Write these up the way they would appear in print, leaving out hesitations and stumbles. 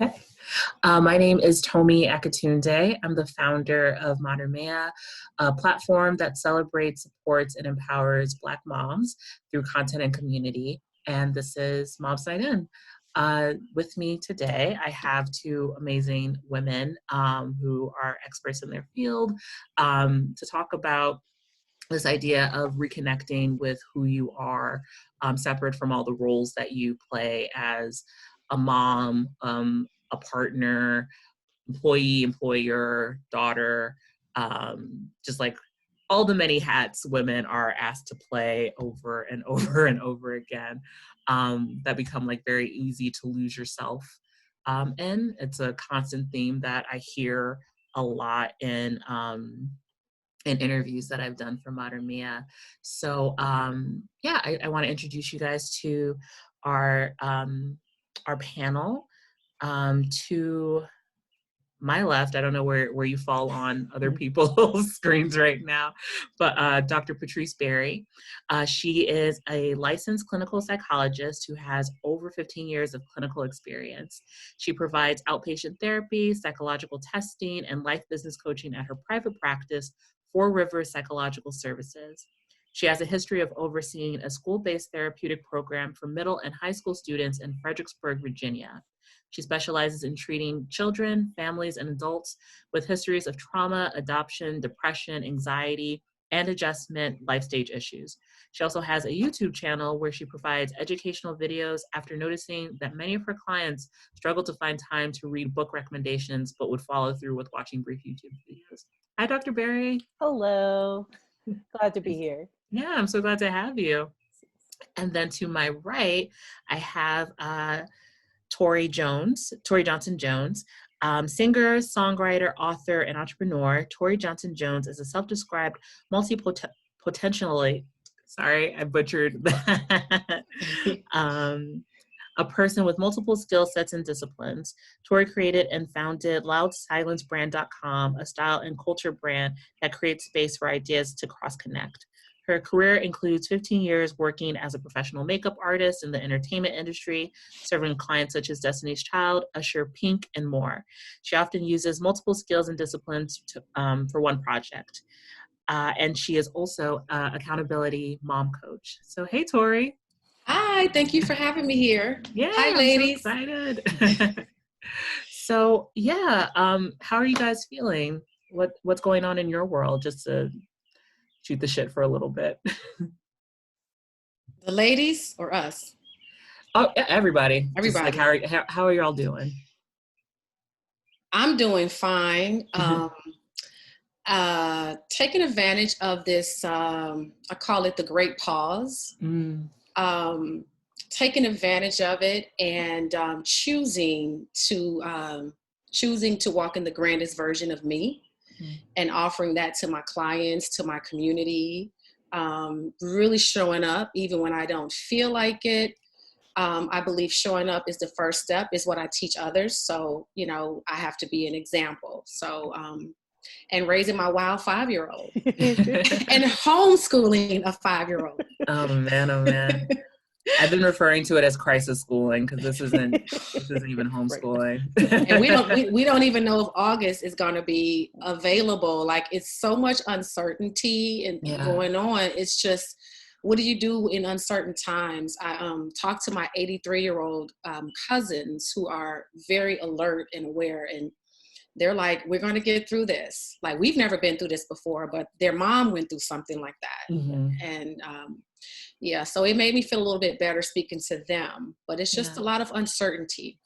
Okay. My name is Tomi Akatunde. I'm the founder of Modern Mea, a platform that celebrates, supports, and empowers Black moms through content and community. And this is Moms Night In. With me today, I have two amazing women who are experts in their field to talk about this idea of reconnecting with who you are, separate from all the roles that you play as a mom, a partner, employee, employer, daughter, just like all the many hats women are asked to play over and over and over again, that become like very easy to lose yourself in. It's a constant theme that I hear a lot in interviews that I've done for Modern Mia. So yeah, I want to introduce you guys to our panel. To my left, I don't know where you fall on other people's screens right now, but Dr. Patrice Perry. She is a licensed clinical psychologist who has over 15 years of clinical experience. She provides outpatient therapy, psychological testing, and life business coaching at her private practice, Four Rivers Psychological Services. She has a history of overseeing a school-based therapeutic program for middle and high school students in Fredericksburg, Virginia. She specializes in treating children, families, and adults with histories of trauma, adoption, depression, anxiety, and adjustment life stage issues. She also has a YouTube channel where she provides educational videos after noticing that many of her clients struggle to find time to read book recommendations, but would follow through with watching brief YouTube videos. Hi, Dr. Berry. Hello. Glad to be here. Yeah, I'm so glad to have you. And then to my right, I have Tori Johnson-Jones, singer, songwriter, author, and entrepreneur. Tori Johnson-Jones is a self-described multi-potentially, sorry, I butchered that. A person with multiple skill sets and disciplines. Tori created and founded LoudSilenceBrand.com, a style and culture brand that creates space for ideas to cross-connect. Her career includes 15 years working as a professional makeup artist in the entertainment industry, serving clients such as Destiny's Child, Usher, Pink, and more. She often uses multiple skills and disciplines for one project. And she is also an accountability mom coach. So, hey, Tori. Hi, thank you for having me here. Yeah, hi, ladies. I'm so excited. So, yeah, how are you guys feeling? What's going on in your world? Just to shoot the shit for a little bit. The ladies or us? Oh, yeah, everybody. Everybody. Just like how are y'all doing? I'm doing fine. Taking advantage of this, I call it the great pause. Taking advantage of it and choosing to walk in the grandest version of me. And offering that to my clients, to my community, really showing up even when I don't feel like it. I believe showing up is the first step, is what I teach others. So, I have to be an example. So, and raising my wild 5-year-old and homeschooling a 5-year-old. Oh man. I've been referring to it as crisis schooling because this isn't even homeschooling. And we don't even know if August is going to be available. Like, it's so much uncertainty and going on. It's just, what do you do in uncertain times? I talked to my 83-year-old cousins who are very alert and aware, and they're like, we're going to get through this. Like, we've never been through this before, but their mom went through something like that. And yeah, so it made me feel a little bit better speaking to them, but it's just a lot of uncertainty.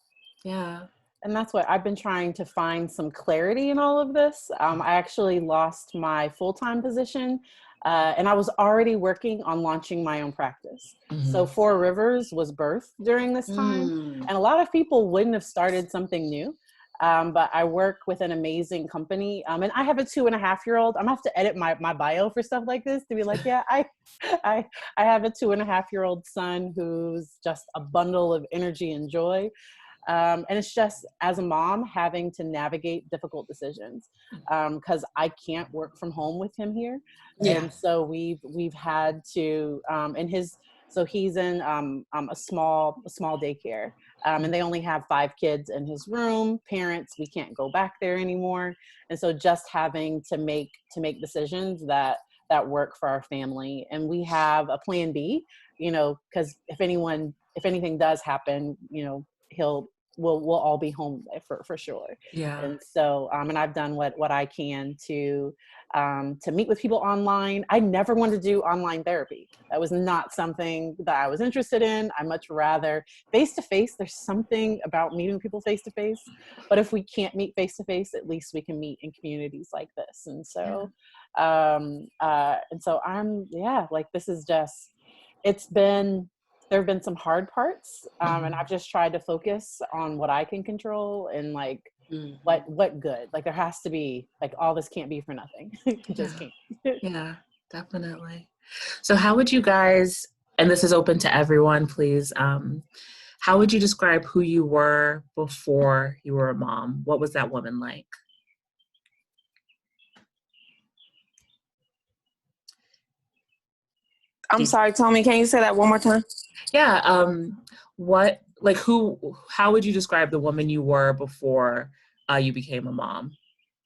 Yeah. And that's what I've been trying to find some clarity in all of this. I actually lost my full-time position and I was already working on launching my own practice. So Four Rivers was birthed during this time. And a lot of people wouldn't have started something new. But I work with an amazing company. And I have a 2.5-year-old. I'm gonna have to edit my bio for stuff like this to be like, yeah, I have a 2.5-year-old son who's just a bundle of energy and joy. And it's just, as a mom, having to navigate difficult decisions because I can't work from home with him here. And so we've had to, so he's in a small daycare. And they only have 5 kids in his room. Parents, we can't go back there anymore. And so just having to make decisions that work for our family. And we have a plan B, you know, because if anything does happen, you know, we'll all be home for sure. Yeah. And so, and I've done what I can to meet with people online. I never wanted to do online therapy. That was not something that I was interested in. I much rather face-to-face. There's something about meeting people face-to-face, but if we can't meet face-to-face, at least we can meet in communities like this. And so, like, this is just, there have been some hard parts, and I've just tried to focus on what I can control and like what good. Like there has to be, like, all this can't be for nothing. Just can't. Yeah, definitely. So how would you guys, and this is open to everyone, please, how would you describe who you were before you were a mom? What was that woman like? I'm sorry, Tommy, can you say that one more time? Yeah. How would you describe the woman you were before you became a mom?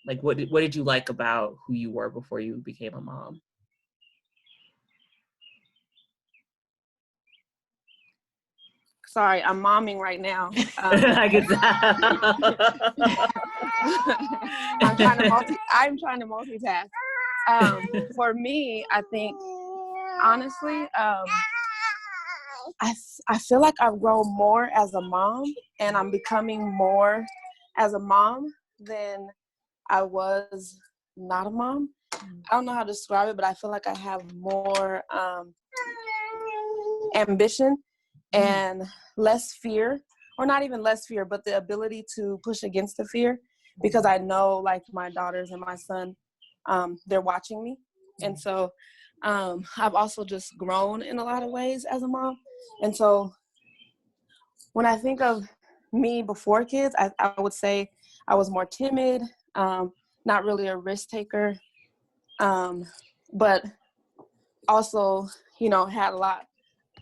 Like, what did you like about who you were before you became a mom? Sorry, I'm momming right now. I get that. I'm trying to multitask. For me, I think, honestly, I feel like I've grown more as a mom, and I'm becoming more as a mom than I was not a mom. I don't know how to describe it, but I feel like I have more ambition and less fear, or not even less fear, but the ability to push against the fear, because I know, like, my daughters and my son, they're watching me. And so I've also just grown in a lot of ways as a mom. And so when I think of me before kids, I would say I was more timid, not really a risk taker, but also, you know, had a lot.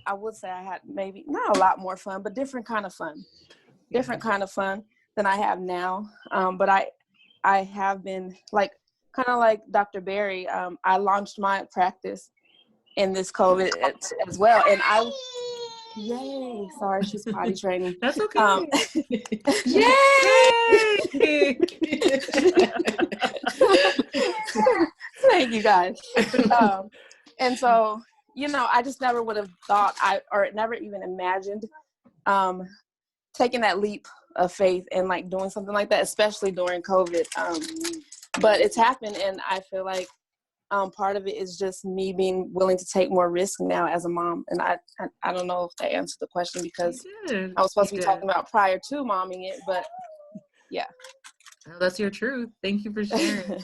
I would say I had maybe not a lot more fun, but different kind of fun than I have now. But I have been, like, kind of like Dr. Berry. I launched my practice in this COVID as well, and yay! Sorry, she's potty training. That's okay. Yay! Thank you guys. And so, you know, I just never would have thought or never even imagined taking that leap of faith and, like, doing something like that, especially during COVID. But it's happened, and I feel like part of it is just me being willing to take more risk now as a mom. And I don't know if that answered the question, because I was supposed to be talking about prior to momming it, but yeah. Oh, that's your truth. Thank you for sharing.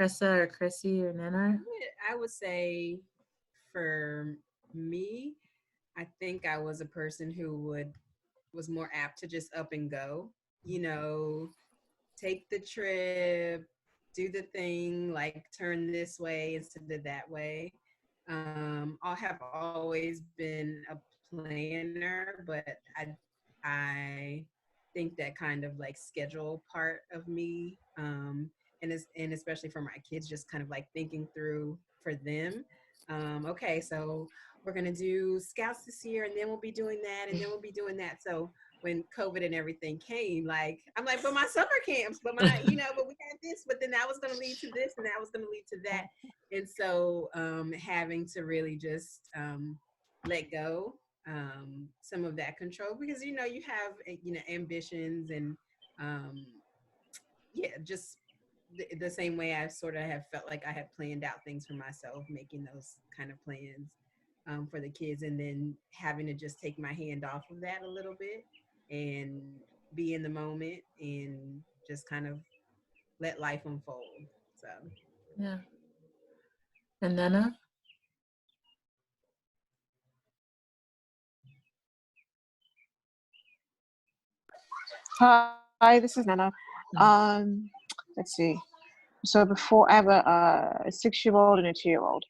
Krissa or Chrissy or Nana? I would say for me, I think I was a person who was more apt to just up and go, you know, take the trip, do the thing, like turn this way instead of that way. I have always been a planner, but I think that kind of like schedule part of me, and especially for my kids, just kind of like thinking through for them. Okay, so we're gonna do scouts this year, and then we'll be doing that, and then we'll be doing that. So when COVID and everything came, like, I'm like, but my summer camps, but my, you know, but we had this, but then that was going to lead to this, and that was going to lead to that. And so having to really just let go some of that control, because, you know, you have, you know, ambitions and just the same way I sort of have felt like I had planned out things for myself, making those kind of plans for the kids, and then having to just take my hand off of that a little bit and be in the moment and just kind of let life unfold. So yeah. And Nana? Hi, this is Nana. Let's see. So before, I have a 6-year-old and a 2-year-old.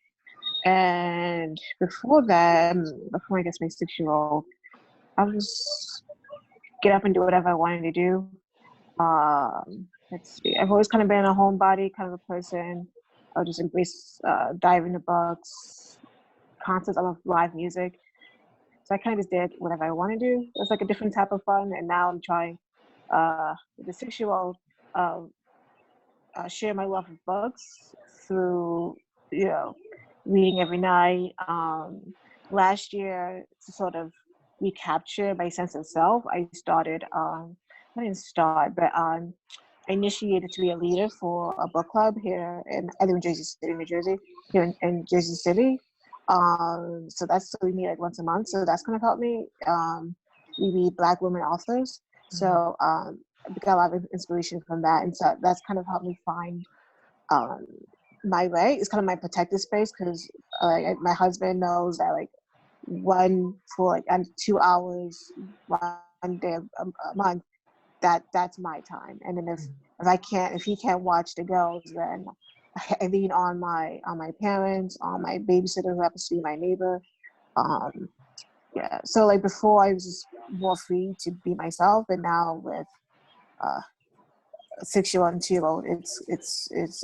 And before that, before I guess my 6-year-old, I was get up and do whatever I wanted to do. Let's see. I've always kind of been a homebody kind of a person. I'll just embrace dive into books, concerts. I love live music. So I kind of just did whatever I want to do. It was like a different type of fun. And now I'm trying with the 6-year-old, share my love of books through, reading every night. Last year, to sort of recapture my sense of self, I started, I didn't start, but I initiated to be a leader for a book club here I live in Jersey City, New Jersey, here in Jersey City. So we meet like once a month. So that's kind of helped me. We read Black women authors. So I got a lot of inspiration from that. And so that's kind of helped me find my way. It's kind of my protective space because my husband knows that like 2 hours, 1 day a month, that's my time. And then if he can't watch the girls, then I lean on my parents, on my babysitter who happens to be my neighbor. So like before I was just more free to be myself, and now with a 6-year-old and 2-year-old, it's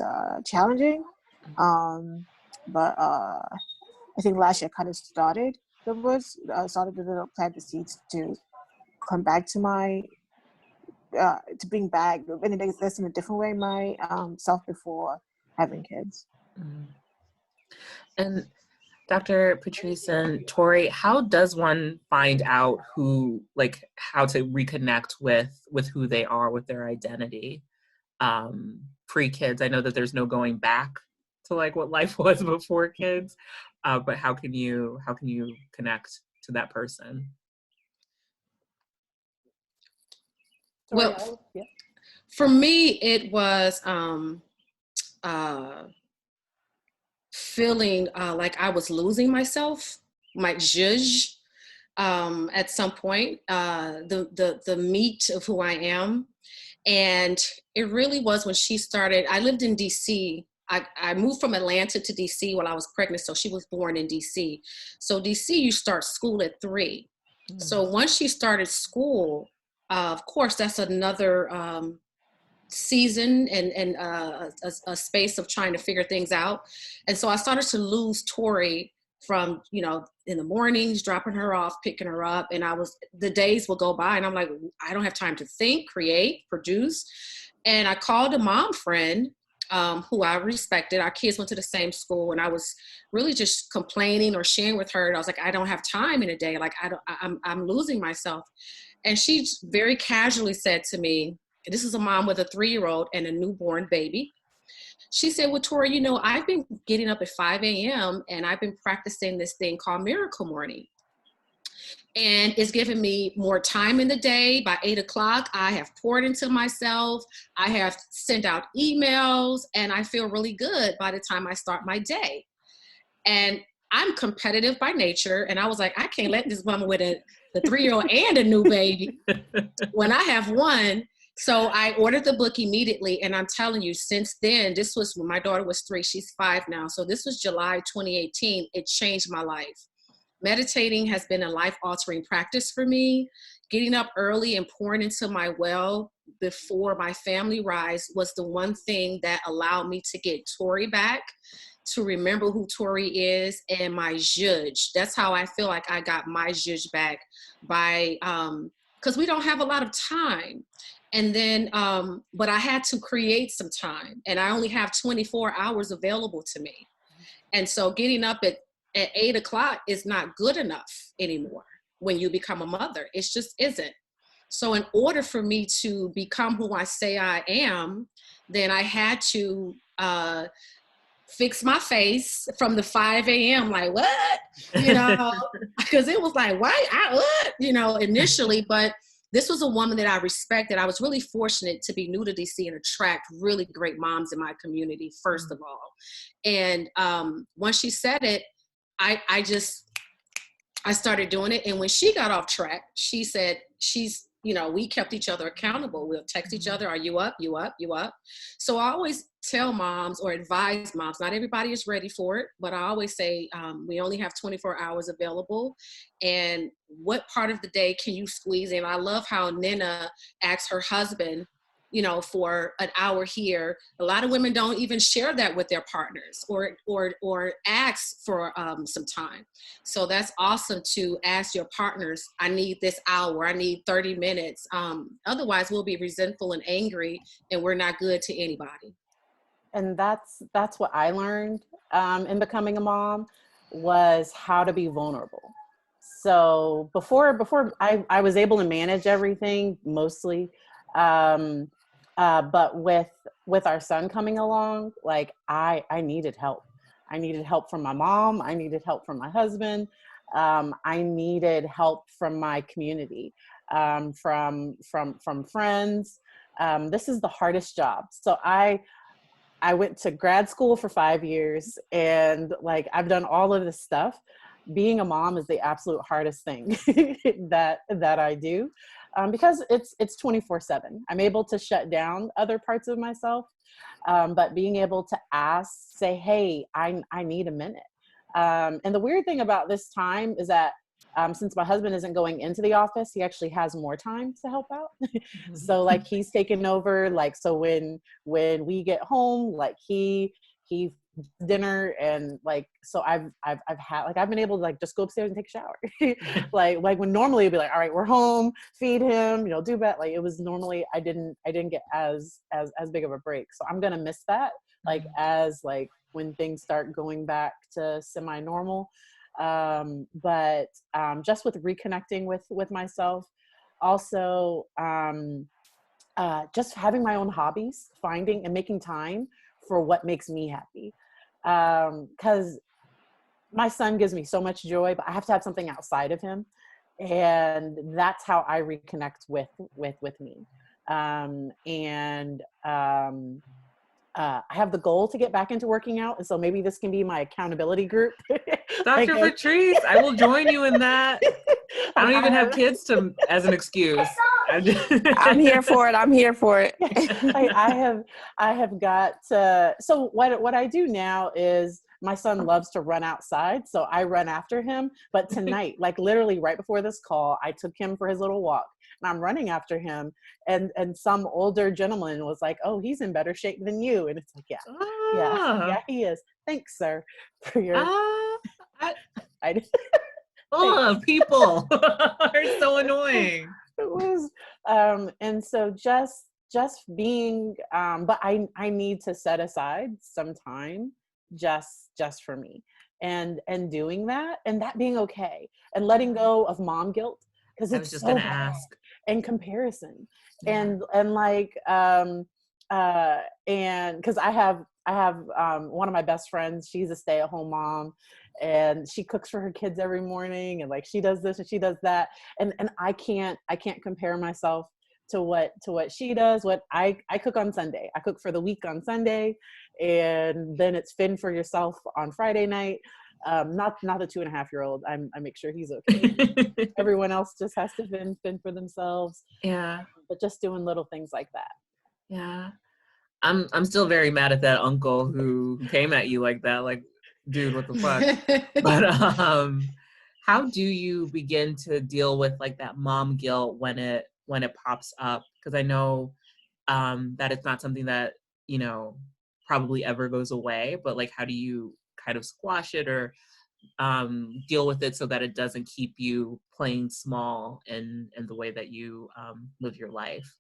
challenging. But I think last year I kind of started to plant the seeds to come back to my to bring back, and that's in a different way, my self before having kids. And Dr. Patrice and Tori, how does one find out how to reconnect with who they are, with their identity? Pre-kids, I know that there's no going back to like what life was before kids, but how can you connect to that person? Well, for me, it was feeling like I was losing myself, my zhuzh, at some point, the meat of who I am. And it really was when she started. I lived in DC. I moved from Atlanta to DC while I was pregnant, so she was born in DC. So DC, you start school at 3. So once she started school, of course, that's another season and a space of trying to figure things out. And so I started to lose Tori from, in the mornings, dropping her off, picking her up. And the days will go by and I'm like, I don't have time to think, create, produce. And I called a mom friend who I respected. Our kids went to the same school, and I was really just complaining or sharing with her. And I was like, I don't have time in a day. Like I'm losing myself. And she very casually said to me, this is a mom with a 3-year-old and a newborn baby. She said, well, Tori, I've been getting up at 5 a.m. and I've been practicing this thing called Miracle Morning. And it's given me more time in the day. By 8 o'clock, I have poured into myself. I have sent out emails, and I feel really good by the time I start my day. And I'm competitive by nature. And I was like, I can't let this woman with the 3-year-old and a new baby when I have one. So I ordered the book immediately. And I'm telling you, since then, this was when my daughter was 3, she's 5 now. So this was July 2018. It changed my life. Meditating has been a life-altering practice for me. Getting up early and pouring into my well before my family rise was the one thing that allowed me to get Tori back, to remember who Tori is, and my zhuzh. That's how I feel like I got my zhuzh back by, because we don't have a lot of time. And then, but I had to create some time, and I only have 24 hours available to me. And so getting up at 8 o'clock is not good enough anymore when you become a mother. It just isn't. So in order for me to become who I say I am, then I had to fix my face from the 5 a.m. like, what? Because it was like, what? Initially, but this was a woman that I respected. I was really fortunate to be new to DC and attract really great moms in my community, first of all. And once she said it, I started doing it. And when she got off track, she said, she's we kept each other accountable. We'll text each other, are you up, you up, you up? So I always tell moms or advise moms, not everybody is ready for it, but I always say, we only have 24 hours available. And what part of the day can you squeeze in? I love how Nina asked her husband, for an hour here. A lot of women don't even share that with their partners or ask for some time. So that's awesome to ask your partners, I need this hour, I need 30 minutes. Otherwise we'll be resentful and angry, and we're not good to anybody. And that's what I learned in becoming a mom, was how to be vulnerable. So before I was able to manage everything mostly, but with our son coming along, like I needed help. I needed help from my mom. I needed help from my husband. I needed help from my community, from friends. This is the hardest job. So I went to grad school for 5 years, and like I've done all of this stuff. Being a mom is the absolute hardest thing that I do, because it's 24/7. I'm able to shut down other parts of myself, but being able to say, hey, I need a minute. And the weird thing about this time is that since my husband isn't going into the office, he actually has more time to help out. So like he's taken over, like, so when we get home, like he dinner, and like, so I've been able to like just go upstairs and take a shower. like when normally it'd be like, all right, we're home, feed him, do that. Like it was normally, I didn't get as big of a break. So I'm gonna miss that, like as like when things start going back to semi-normal. But just with reconnecting with myself, also just having my own hobbies, finding and making time for what makes me happy. Because my son gives me so much joy, but I have to have something outside of him. And that's how I reconnect with me. I have the goal to get back into working out. And so maybe this can be my accountability group. Dr. Patrice, I will join you in that. I don't even have kids as an excuse. I'm here for it. I'm here for it. I have got to, so what I do now is my son loves to run outside. So I run after him. But tonight, like literally right before this call, I took him for his little walk. And I'm running after him, and some older gentleman was like, "Oh, he's in better shape than you." And it's like, yeah, he is. Thanks, sir, for your. People are so annoying. It was, and so just being, but I need to set aside some time just for me, and doing that, and that being okay, and letting go of mom guilt, because it's just so bad. And comparison, and like and because I have one of my best friends, she's a stay-at-home mom, and she cooks for her kids every morning, and like she does this and she does that, and I can't compare myself to what she does. What I cook on Sunday, I cook for the week on Sunday, and then it's fend for yourself on Friday night. Not the 2.5-year-old. I make sure he's okay. Everyone else just has to fend for themselves. Yeah. But just doing little things like that. Yeah. I'm still very mad at that uncle who came at you like that. Like, dude, what the fuck? But how do you begin to deal with like that mom guilt when it pops up? Because I know that it's not something that, probably ever goes away, but like, how do you kind of squash it or deal with it so that it doesn't keep you playing small in the way that you live your life?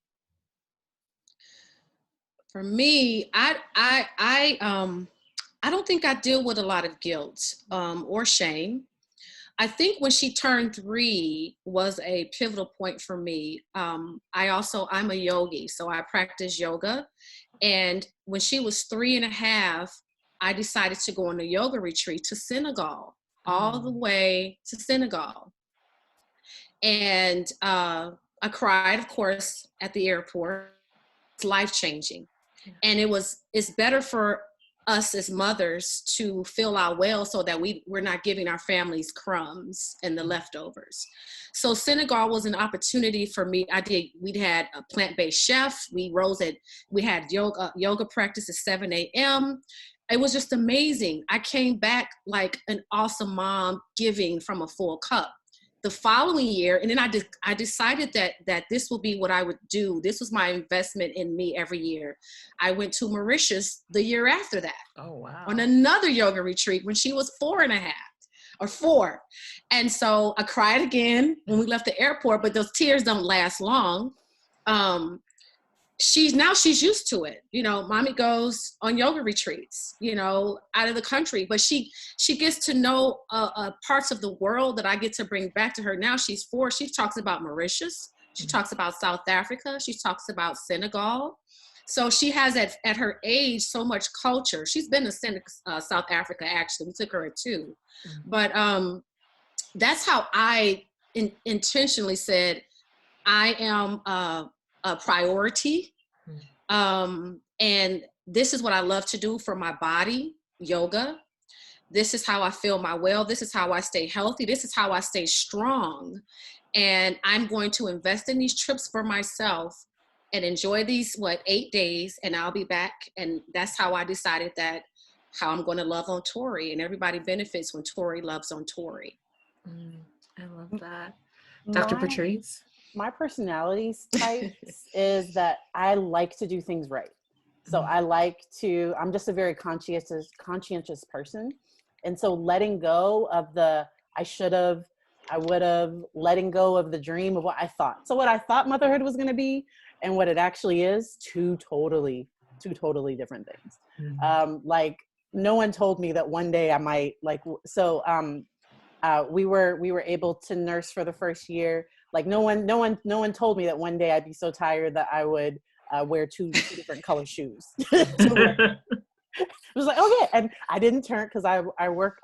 For me, I don't think I deal with a lot of guilt or shame. I think when she turned 3 was a pivotal point for me. I'm a yogi, so I practice yoga. And when she was 3.5, I decided to go on a yoga retreat to Senegal, all the way to Senegal. And I cried, of course, at the airport. It's life-changing. And it's better for us as mothers to fill our well so that we're not giving our families crumbs and the leftovers. So Senegal was an opportunity for me. We'd had a plant-based chef. We had yoga practice at 7 a.m. It was just amazing. I came back like an awesome mom, giving from a full cup. The following year, and then I decided that this will be what I would do. This was my investment in me every year. I went to Mauritius the year after that. Oh, wow. On another yoga retreat when she was 4.5 or 4. And so I cried again when we left the airport, but those tears don't last long. She's used to it. You know, mommy goes on yoga retreats, you know, out of the country, but she gets to know parts of the world that I get to bring back to her. Now she's 4. She talks about Mauritius. She talks about South Africa. She talks about Senegal. So she has at her age so much culture. She's been to South Africa, actually. We took her at 2. But that's how I intentionally said, I am a priority. And this is what I love to do for my body, yoga. This is how I feel my well. This is how I stay healthy. This is how I stay strong. And I'm going to invest in these trips for myself and enjoy these, 8 days, and I'll be back. And that's how I decided how I'm going to love on Tori, and everybody benefits when Tori loves on Tori. I love that. Dr. Patrice? My personality type is that I like to do things right. So I'm just a very conscientious person. And so letting go of the, I would have, letting go of the dream of what I thought. So what I thought motherhood was going to be and what it actually is, two totally different things. Like no one told me that one day I might we were able to nurse for the first year. Like no one told me that one day I'd be so tired that I would wear two different color shoes. It was like, okay. And I didn't turn, because I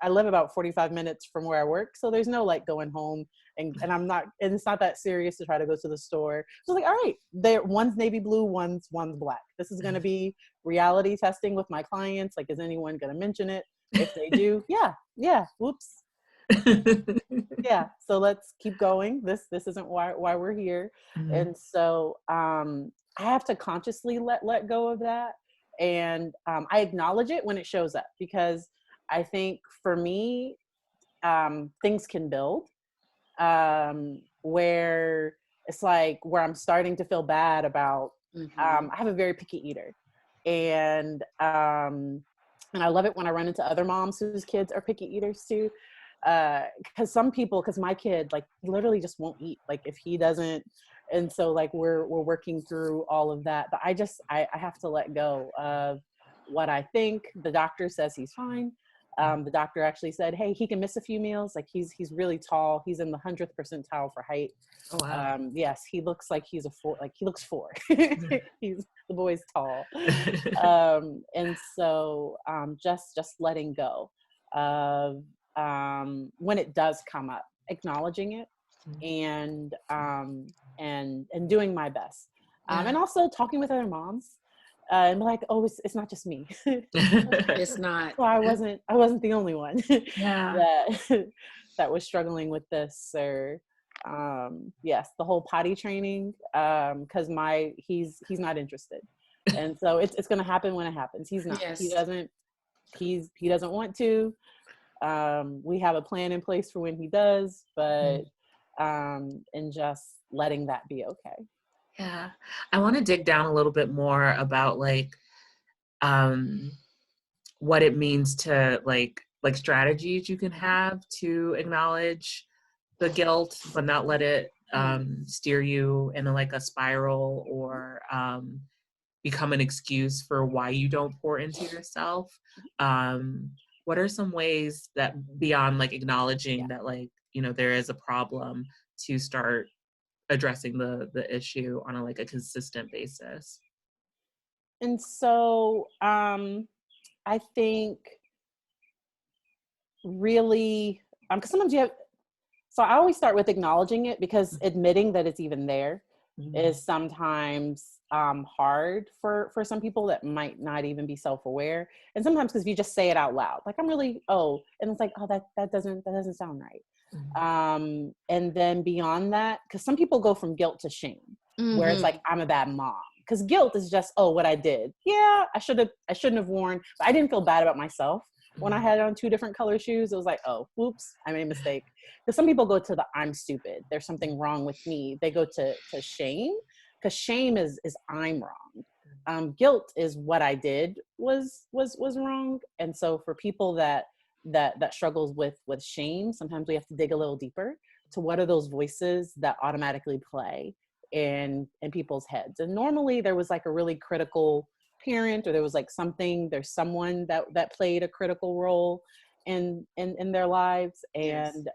live about 45 minutes from where I work. So there's no like going home and it's not that serious to try to go to the store. So like, all right, one's navy blue, one's black. This is going to be reality testing with my clients. Like, is anyone going to mention it? If they do, yeah. Whoops. Yeah. So let's keep going. This isn't why we're here. And so, I have to consciously let go of that. And I acknowledge it when it shows up, because I think for me, things can build where it's like where I'm starting to feel bad about. I have a very picky eater, and I love it when I run into other moms whose kids are picky eaters too. Because my kid like literally just won't eat, like if he doesn't. And so like we're working through all of that, but I have to let go of what I think. The doctor says he's fine. The doctor actually said, hey, he can miss a few meals. Like he's really tall. He's in the 100th percentile for height. Oh, wow. Yes, he looks like he's a 4. Like he looks 4. The boy's tall. And so just letting go of when it does come up, acknowledging it, and doing my best, and also talking with other moms, and like, oh, it's not just me. It's not. Well, I wasn't the only one. Yeah. that was struggling with this, or yes, the whole potty training, because he's not interested, and so it's going to happen when it happens. He's not. Yes. He doesn't want to. We have a plan in place for when he does, but and just letting that be okay. Yeah. I want to dig down a little bit more about like what it means to like strategies you can have to acknowledge the guilt, but not let it steer you into like a spiral or become an excuse for why you don't pour into yourself. What are some ways that, beyond like acknowledging that like, you know, there is a problem, to start addressing the issue on a consistent basis? And so I think really, because sometimes you have, so I always start with acknowledging it, because admitting that it's even there is sometimes hard for some people that might not even be self-aware. And sometimes because if you just say it out loud, like, I'm really, and it's like, that doesn't sound right. And then beyond that, because some people go from guilt to shame, where it's like, I'm a bad mom. Because guilt is just, what I did. Yeah, I shouldn't have worn, but I didn't feel bad about myself. When I had on 2 different color shoes, it was like, whoops, I made a mistake. Because some people go to the I'm stupid, there's something wrong with me. They go to shame, because shame is I'm wrong. Guilt is what I did was wrong. And so for people that struggles with shame, sometimes we have to dig a little deeper to what are those voices that automatically play in people's heads. And normally there was like a really critical parent, or there was like there's someone that played a critical role in their lives, and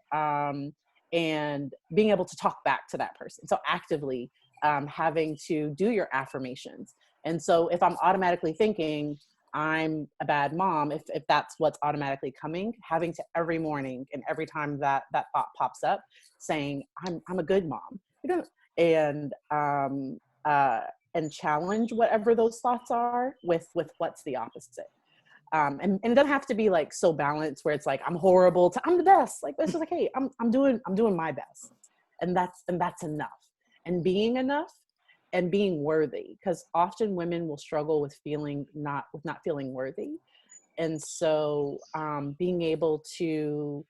being able to talk back to that person. So actively having to do your affirmations. And so if I'm automatically thinking I'm a bad mom, if that's what's automatically coming, having to every morning and every time that thought pops up, saying I'm a good mom, and challenge whatever those thoughts are with what's the opposite. And it doesn't have to be like so balanced where it's like I'm horrible to I'm the best. Like, it's just like, hey, I'm doing my best, and that's enough. And being enough and being worthy, because often women will struggle with not feeling worthy. And so being able to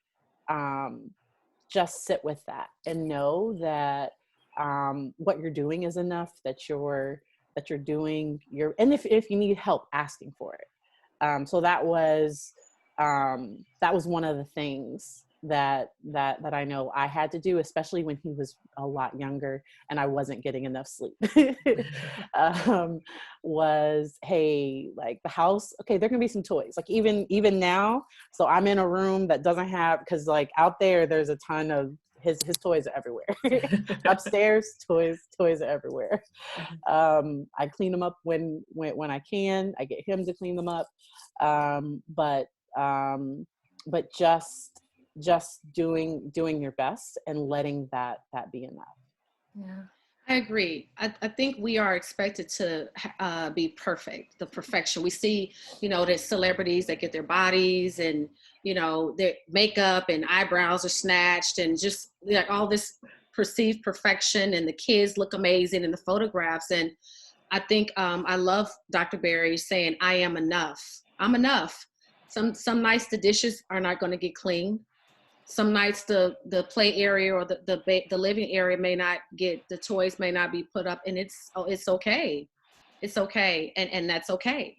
just sit with that and know that what you're doing is enough, that you're doing and if you need help, asking for it. So that was one of the things that I know I had to do, especially when he was a lot younger and I wasn't getting enough sleep. Was, hey, like the house, okay, there can be some toys, like even now. So I'm in a room that doesn't have, because like out there's a ton of his toys are everywhere. Upstairs, toys are everywhere. I clean them up when I can. I get him to clean them up. But just doing your best and letting that be enough. Yeah, I agree. I think we are expected to be perfect, the perfection. We see, there's celebrities that get their bodies and, their makeup and eyebrows are snatched and just like all this perceived perfection, and the kids look amazing in the photographs. And I think I love Dr. Berry saying, I am enough. I'm enough. Some nights the dishes are not going to get clean. Some nights the play area or the living area may not get, the toys may not be put up, and it's okay. It's okay. And that's okay.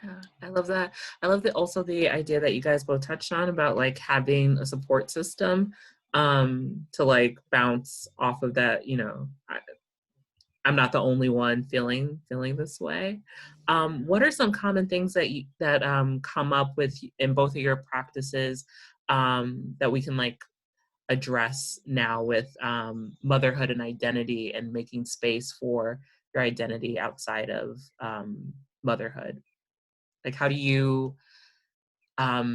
Yeah, I love that. I love also the idea that you guys both touched on about like having a support system to like bounce off of that, I'm not the only one feeling this way. What are some common things that come up with in both of your practices that we can like address now with motherhood and identity, and making space for your identity outside of motherhood? Like, how do you, I've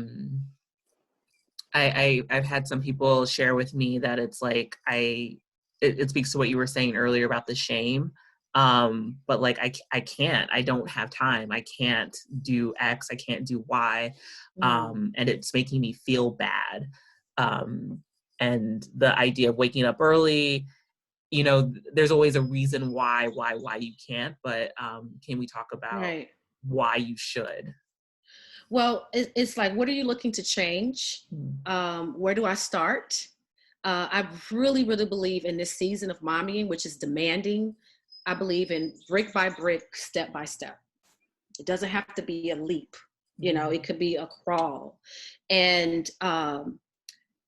had some people share with me that it's like, it speaks to what you were saying earlier about the shame. But like, I don't have time. I can't do X, I can't do Y. And it's making me feel bad. And the idea of waking up early, there's always a reason why you can't, but can we talk about why you should? Well, it's like, what are you looking to change? Where do I start? I really, really believe in this season of mommying, which is demanding. I believe in brick by brick, step by step. It doesn't have to be a leap. It could be a crawl. And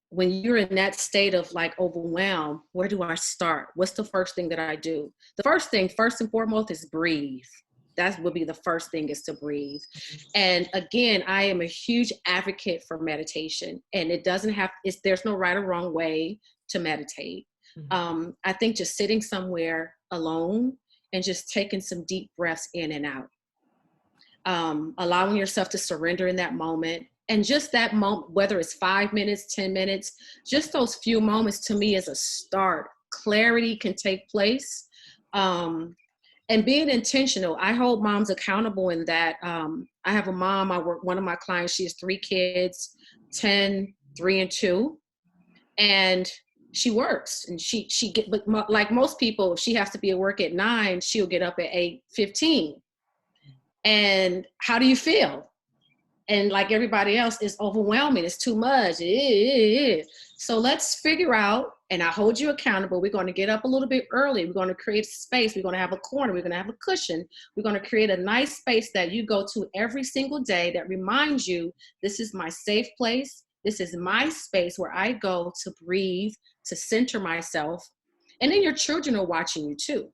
when you're in that state of like overwhelmed, where do I start? What's the first thing that I do? The first and foremost, is breathe. That would be the first thing, is to breathe. And again, I am a huge advocate for meditation, and there's no right or wrong way to meditate. I think just sitting somewhere alone and just taking some deep breaths in and out, allowing yourself to surrender in that moment. And just that moment, whether it's 5 minutes, 10 minutes, just those few moments to me is a start clarity can take place. And being intentional. I hold moms accountable in that. I have a mom, one of my clients, she has 3 kids, 10, 3 and 2. And she works, and but like most people, she has to be at work at 9. She'll get up at 8:15. And how do you feel? And like everybody else, it's overwhelming. It's too much. So let's figure out, and I hold you accountable. We're going to get up a little bit early. We're going to create space. We're going to have a corner. We're going to have a cushion. We're going to create a nice space that you go to every single day that reminds you, this is my safe place. This is my space where I go to breathe, to center myself. And then your children are watching you too.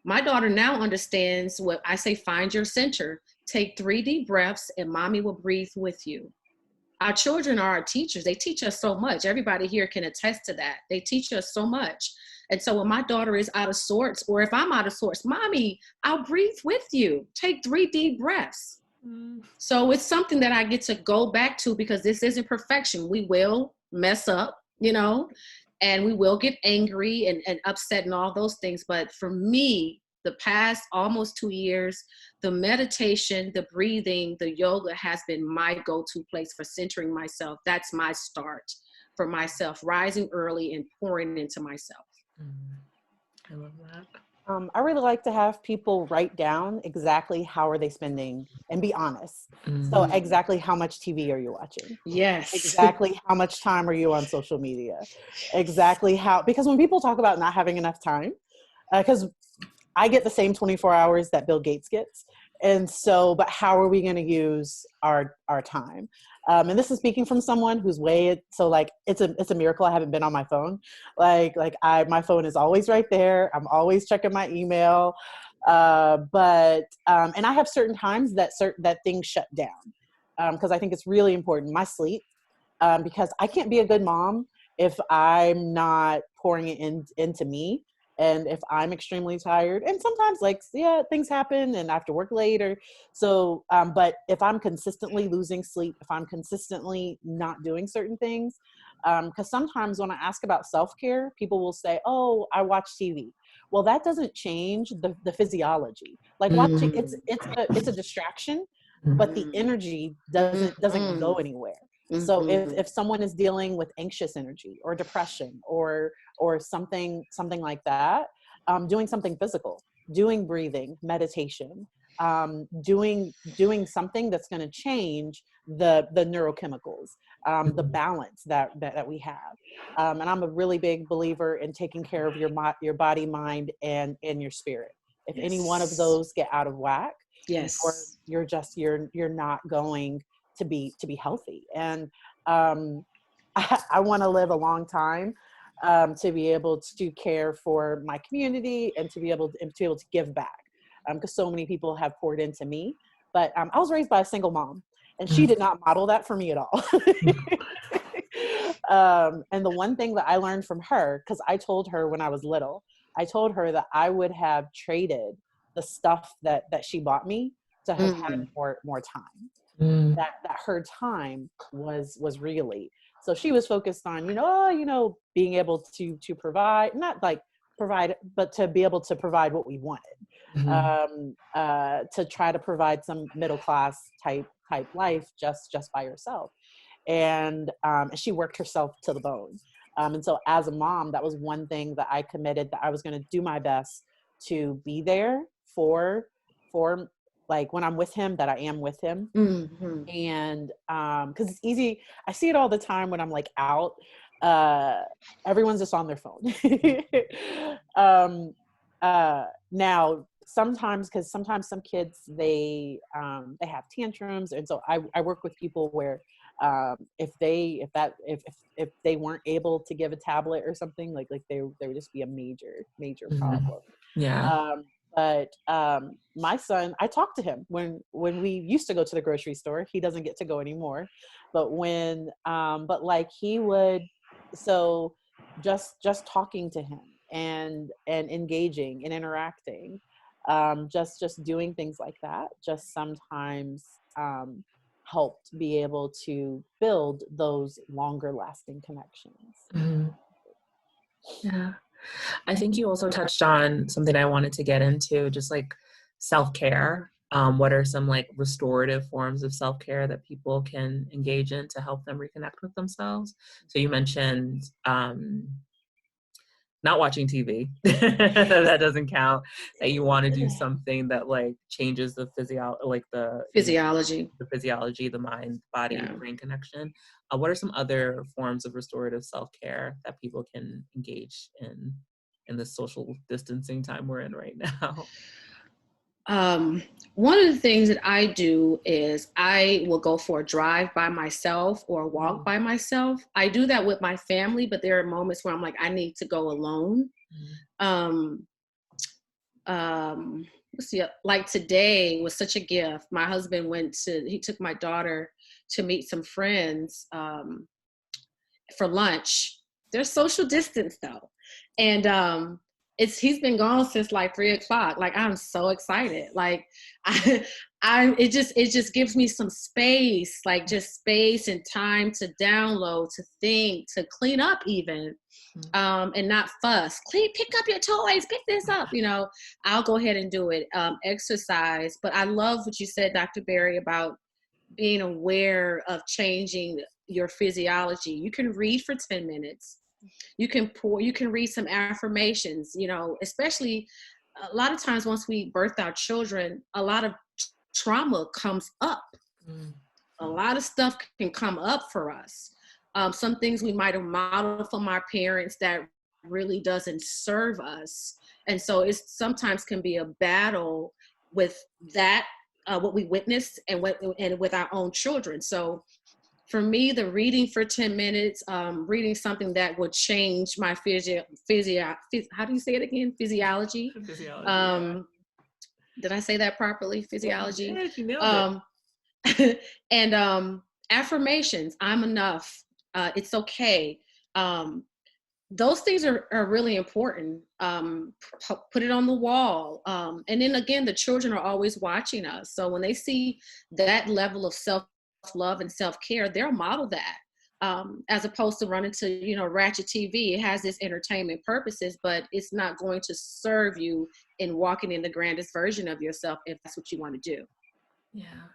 My daughter now understands what I say, find your center. Take 3 deep breaths and mommy will breathe with you. Our children are our teachers. They teach us so much. Everybody here can attest to that. They teach us so much. And so when my daughter is out of sorts, or if I'm out of sorts, mommy, I'll breathe with you. Take 3 deep breaths. So it's something that I get to go back to, because this isn't perfection. We will mess up, and we will get angry and upset and all those things. But for me, the past almost 2 years, the meditation, the breathing, the yoga has been my go-to place for centering myself. That's my start for myself, rising early and pouring into myself. I love that. I really like to have people write down exactly how are they spending, and be honest. So exactly how much TV are you watching? Yes. Exactly how much time are you on social media? Exactly how, because when people talk about not having enough time, because I get the same 24 hours that Bill Gates gets. And so, but how are we going to use our time? And this is speaking from someone who's so like, it's a miracle I haven't been on my phone. My phone is always right there. I'm always checking my email. And I have certain times that things shut down. Because I think it's really important. My sleep, because I can't be a good mom if I'm not pouring it into me. And if I'm extremely tired, and sometimes things happen and I have to work later. So, but if I'm consistently losing sleep, if I'm consistently not doing certain things, because sometimes when I ask about self-care, people will say, oh, I watch TV. Well, that doesn't change the physiology. Like watching, it's a distraction, but the energy doesn't go anywhere. So if someone is dealing with anxious energy or depression or something like that, doing something physical, doing breathing, meditation, doing something that's going to change the neurochemicals, the balance that we have. And I'm a really big believer in taking care of your body, mind, and your spirit. If any one of those get out of whack, you're not going to be healthy. And I want to live a long time, to be able to care for my community and to be able to give back, because so many people have poured into me. But I was raised by a single mom, and she did not model that for me at all. And the one thing that I learned from her, because I told her when I was little, I told her that I would have traded the stuff that she bought me to have had more time. That her time was really. So she was focused on, being able to provide, not like provide, but to be able to provide what we wanted, to try to provide some middle class type life just by herself. And she worked herself to the bone. And so as a mom, that was one thing that I committed, that I was going to do my best to be there for like when I'm with him, that I am with him. And because it's easy, I see it all the time when I'm like out, everyone's just on their phone. Now sometimes, because sometimes some kids, they have tantrums, and so I work with people where if they weren't able to give a tablet or something, like there would just be a major problem. But my son, I talked to him when we used to go to the grocery store. He doesn't get to go anymore, but he would, so just talking to him and engaging and interacting, just doing things like that, just sometimes helped be able to build those longer lasting connections. Yeah. I think you also touched on something I wanted to get into, just like self-care. What are some like restorative forms of self-care that people can engage in to help them reconnect with themselves? So you mentioned not watching TV. That doesn't count. That you want to do something that like changes the Physiology. the physiology, the mind, body, Yeah. brain connection. What are some other forms of restorative self-care that people can engage in the social distancing time we're in right now? One of the things that I do is I will go for a drive by myself or a walk by myself. I do that with my family, but there are moments where I'm like, I need to go alone. Let's see, like today was such a gift. My husband he took my daughter to meet some friends for lunch. They're social distance though. And he's been gone since like 3:00. Like, I'm so excited. Like it just gives me some space, like just space and time to download, to think, to clean up even, and not fuss. Pick up your toys, pick this up, I'll go ahead and do it. Exercise. But I love what you said, Dr. Berry, about being aware of changing your physiology. You can read for 10 minutes. You can read some affirmations, especially a lot of times once we birth our children, a lot of trauma comes up. A lot of stuff can come up for us. Some things we might have modeled from our parents that really doesn't serve us. And so it sometimes can be a battle with that, what we witnessed and with our own children. So for me, the reading for 10 minutes, reading something that would change my how do you say it again? Physiology. Did I say that properly? Physiology. Yeah, you nailed it. And affirmations. I'm enough. It's okay. Those things are really important. Put it on the wall. And then again, the children are always watching us. So when they see that level of self-love and self-care, they'll model that. As opposed to running to, ratchet TV. It has its entertainment purposes, but it's not going to serve you in walking in the grandest version of yourself if that's what you want to do. Yeah.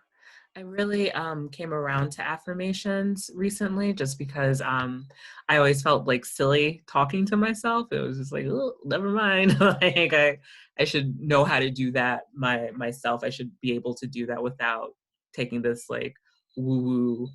I really came around to affirmations recently just because I always felt like silly talking to myself. It was just like, oh, never mind. Like I should know how to do that myself. I should be able to do that without taking this like woo-woo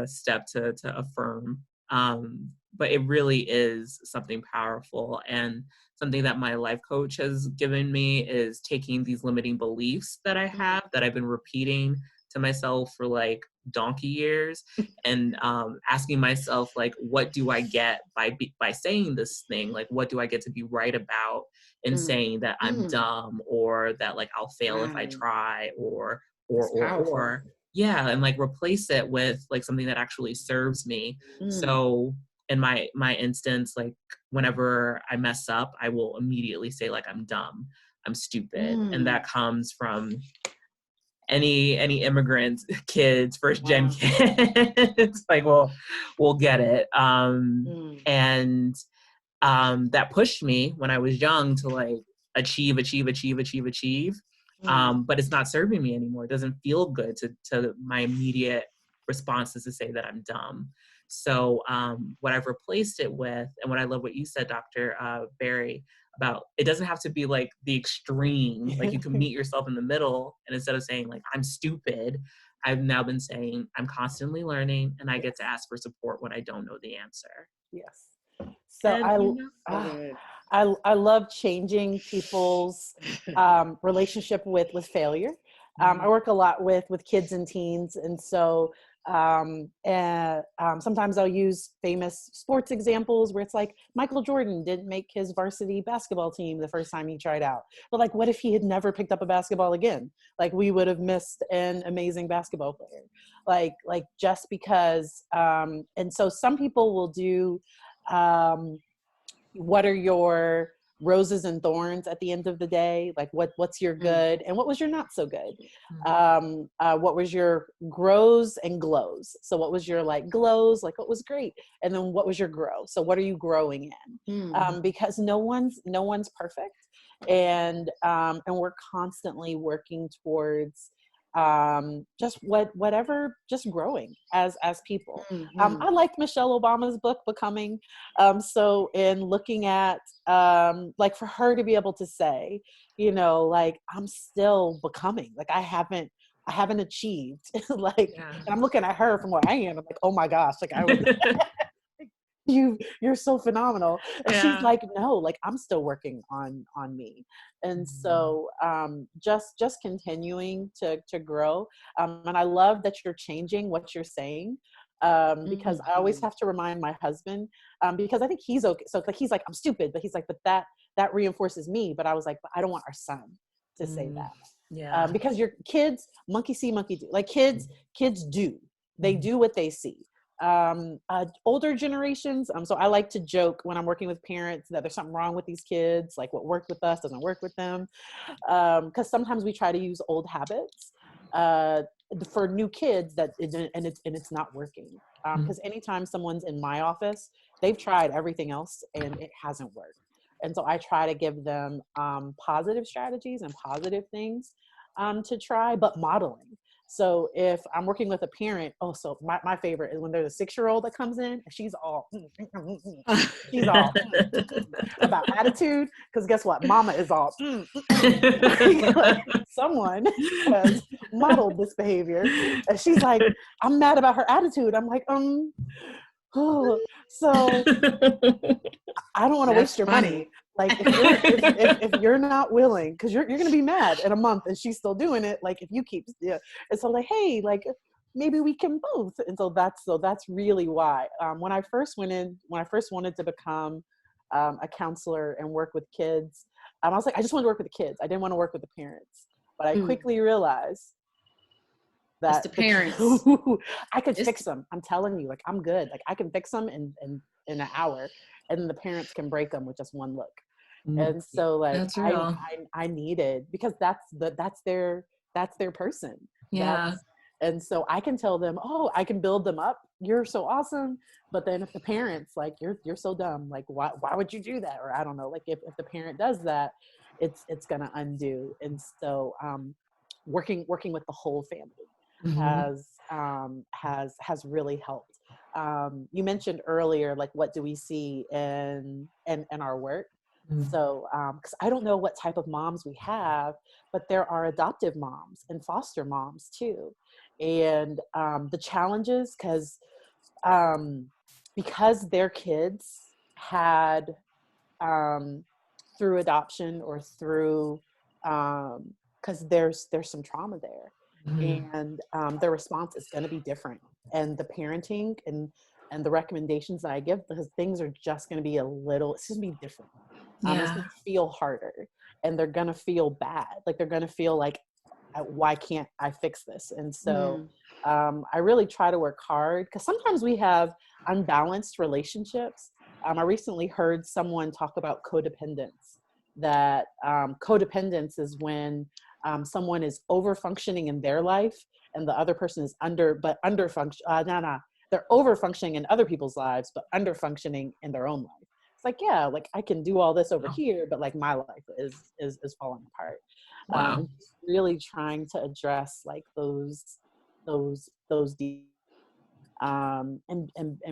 step to affirm. But it really is something powerful, and something that my life coach has given me is taking these limiting beliefs that I have that I've been repeating to myself for like donkey years, and asking myself like, what do I get by saying this thing? Like, what do I get to be right about in saying that I'm dumb, or that like I'll fail if I try, or yeah, and like replace it with like something that actually serves me. So in my instance, like whenever I mess up, I will immediately say like, I'm dumb, I'm stupid. And that comes from any immigrant kids, first gen kids, like we'll get it. And that pushed me when I was young to like achieve. But it's not serving me anymore. It doesn't feel good to my immediate response is to say that I'm dumb. So what I've replaced it with, and what I love what you said, Dr. Berry, about it doesn't have to be like the extreme, like you can meet yourself in the middle, and instead of saying like, I'm stupid, I've now been saying I'm constantly learning, and I get to ask for support when I don't know the answer. Yes. So I love changing people's relationship with failure. I work a lot with kids and teens, and so sometimes I'll use famous sports examples where it's like Michael Jordan didn't make his varsity basketball team the first time he tried out. But like, what if he had never picked up a basketball again? Like, we would have missed an amazing basketball player. Like just because, and so some people will do, what are your roses and thorns at the end of the day. Like what's your good and what was your not so good? What was your grows and glows? So what was your like glows, like what was great? And then what was your grow? So what are you growing in? Because no one's perfect. And we're constantly working towards just just growing as people. I liked Michelle Obama's book, Becoming. So in looking at, like for her to be able to say, you know, like, I'm still becoming, like, I haven't achieved, like, and I'm looking at her from where I am. I'm like, oh my gosh, like I would, you're so phenomenal. And she's like, no, like I'm still working on me. And so just continuing to grow. And I love that you're changing what you're saying. Because I always have to remind my husband, because I think he's okay. So like, he's like, I'm stupid, but he's like, but that reinforces me. But I was like, but I don't want our son to say that. Because your kids, monkey see, monkey do. Like kids do. They do what they see. Older generations, so I like to joke when I'm working with parents that there's something wrong with these kids, like what worked with us doesn't work with them, because sometimes we try to use old habits for new kids and it's not working, because anytime someone's in my office, they've tried everything else and it hasn't worked. And so I try to give them positive strategies and positive things to try, but modeling. So if I'm working with a parent, so my favorite is when there's a 6-year-old that comes in and she's all, she's all about attitude. Because guess what? Mama is all, like, someone has modeled this behavior. And she's like, I'm mad about her attitude. I'm like, so I don't want to waste your money. Like if you're not willing, because you're going to be mad in a month and she's still doing it. Like if you keep, and so like, hey, like maybe we can both. And so that's really why when I first wanted to become a counselor and work with kids, I was like, I just wanted to work with the kids. I didn't want to work with the parents. But I quickly realized that it's the parents. I could fix them. I'm telling you, like I'm good. Like I can fix them in an hour, and then the parents can break them with just one look. And so like I needed, because that's their person. And so I can tell them, I can build them up. You're so awesome. But then if the parents like, you're so dumb, like why would you do that? Or I don't know, like if the parent does that, it's gonna undo. And so working with the whole family has really helped. You mentioned earlier, like, what do we see in our work? So, because I don't know what type of moms we have, but there are adoptive moms and foster moms too. And the challenges, because their kids had, through adoption or through, because there's some trauma there. And their response is going to be different. And the parenting and the recommendations that I give, because things are just going to be it's going to be different. It's going to feel harder, and they're going to feel bad. Like they're going to feel like, why can't I fix this? And so I really try to work hard, because sometimes we have unbalanced relationships. I recently heard someone talk about codependence, that codependence is when someone is over functioning in their life and the other person is under function. They're over functioning in other people's lives, but under functioning in their own life. It's like, yeah, like I can do all this over here, but like my life is falling apart. Really trying to address like those and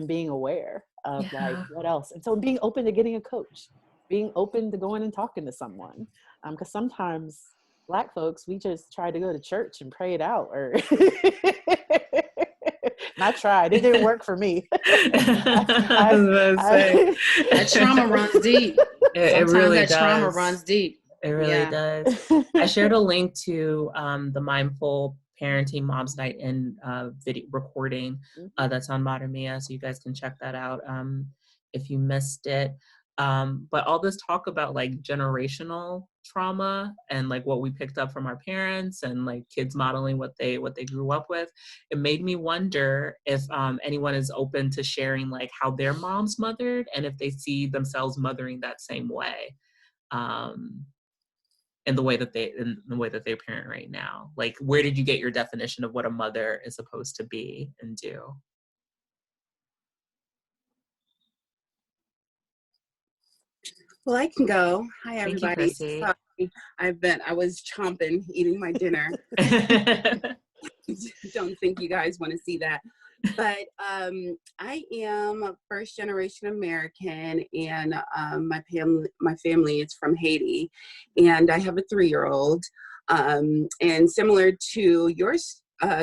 being aware of like what else. And so being open to getting a coach, being open to going and talking to someone. Because sometimes Black folks, we just try to go to church and pray it out, or I tried. It didn't work for me. That trauma runs deep. It really does. Trauma runs deep. It really does. I shared a link to the Mindful Parenting Moms Night in video recording that's on Modern Mia, so you guys can check that out if you missed it. But all this talk about like generational trauma and like what we picked up from our parents and like kids modeling what they grew up with, it made me wonder if anyone is open to sharing like how their moms mothered and if they see themselves mothering that same way. in the way that they parent right now? Like, where did you get your definition of what a mother is supposed to be and do? Well, I can go. Hi, everybody. Thank you, Sorry, I was chomping, eating my dinner. Don't think you guys want to see that. But I am a first generation American, and my family is from Haiti, and I have a 3-year-old. And similar to your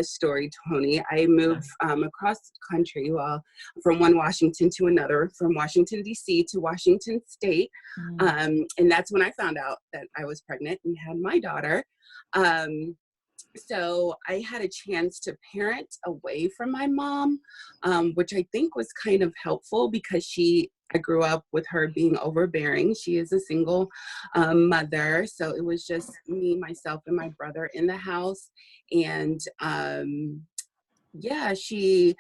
story, Tony, I moved across the country, from one Washington to another, from Washington, D.C. to Washington State. And that's when I found out that I was pregnant and had my daughter. So I had a chance to parent away from my mom, which I think was kind of helpful because I grew up with her being overbearing. She is a single mother. So it was just me, myself, and my brother in the house. And she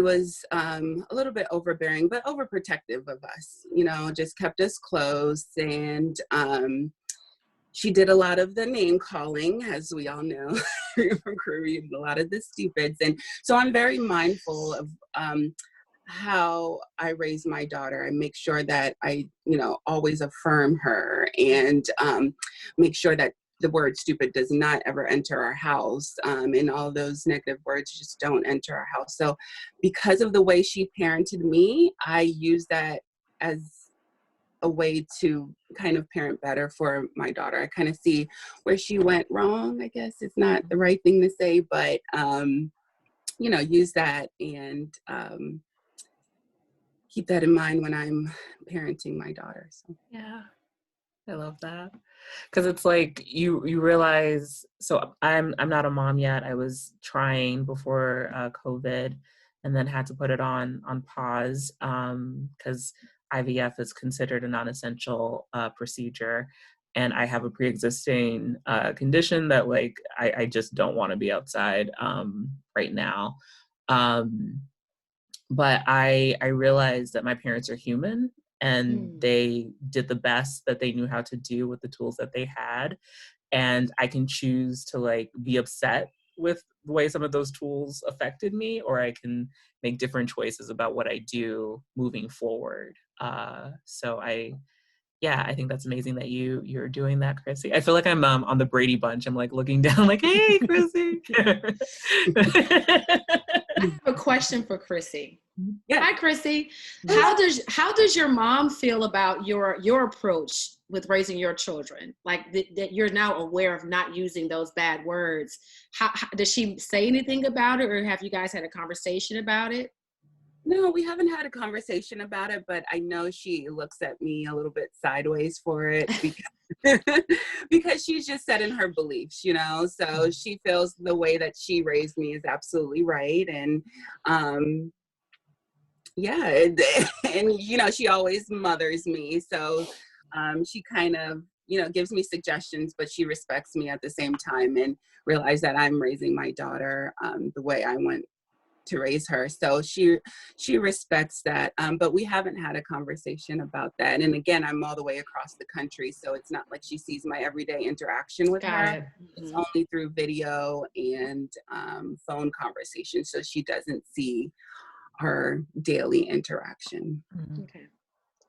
was a little bit overbearing, but overprotective of us, just kept us close. And she did a lot of the name calling, as we all know, from Korean, a lot of the stupids. And so I'm very mindful of how I raise my daughter. I make sure that I, always affirm her and make sure that the word stupid does not ever enter our house. And all those negative words just don't enter our house. So because of the way she parented me, I use that as a way to kind of parent better for my daughter. I kind of see where she went wrong. I guess it's not the right thing to say, but, use that and keep that in mind when I'm parenting my daughter. So. Yeah, I love that. Because it's like you realize, so I'm not a mom yet. I was trying before COVID and then had to put it on pause because IVF is considered a non-essential procedure. And I have a pre-existing condition that like, I just don't want to be outside right now. But I realized that my parents are human and they did the best that they knew how to do with the tools that they had. And I can choose to like be upset with the way some of those tools affected me, or I can make different choices about what I do moving forward. So I think that's amazing that you're doing that, Chrissy. I feel like I'm on the Brady Bunch. I'm like looking down like, hey, Chrissy. I have a question for Chrissy. Yeah. Hi, Chrissy. How does your mom feel about your approach with raising your children? Like that you're now aware of not using those bad words. How does she say anything about it, or have you guys had a conversation about it? No, we haven't had a conversation about it, but I know she looks at me a little bit sideways for it because she's just set in her beliefs, so she feels the way that she raised me is absolutely right. And, she always mothers me. So she kind of, gives me suggestions, but she respects me at the same time and realize that I'm raising my daughter the way I want to raise her. So she respects that. But we haven't had a conversation about that. And again, I'm all the way across the country. So it's not like she sees my everyday interaction with her. It's only through video and phone conversation. So she doesn't see our daily interaction. Okay.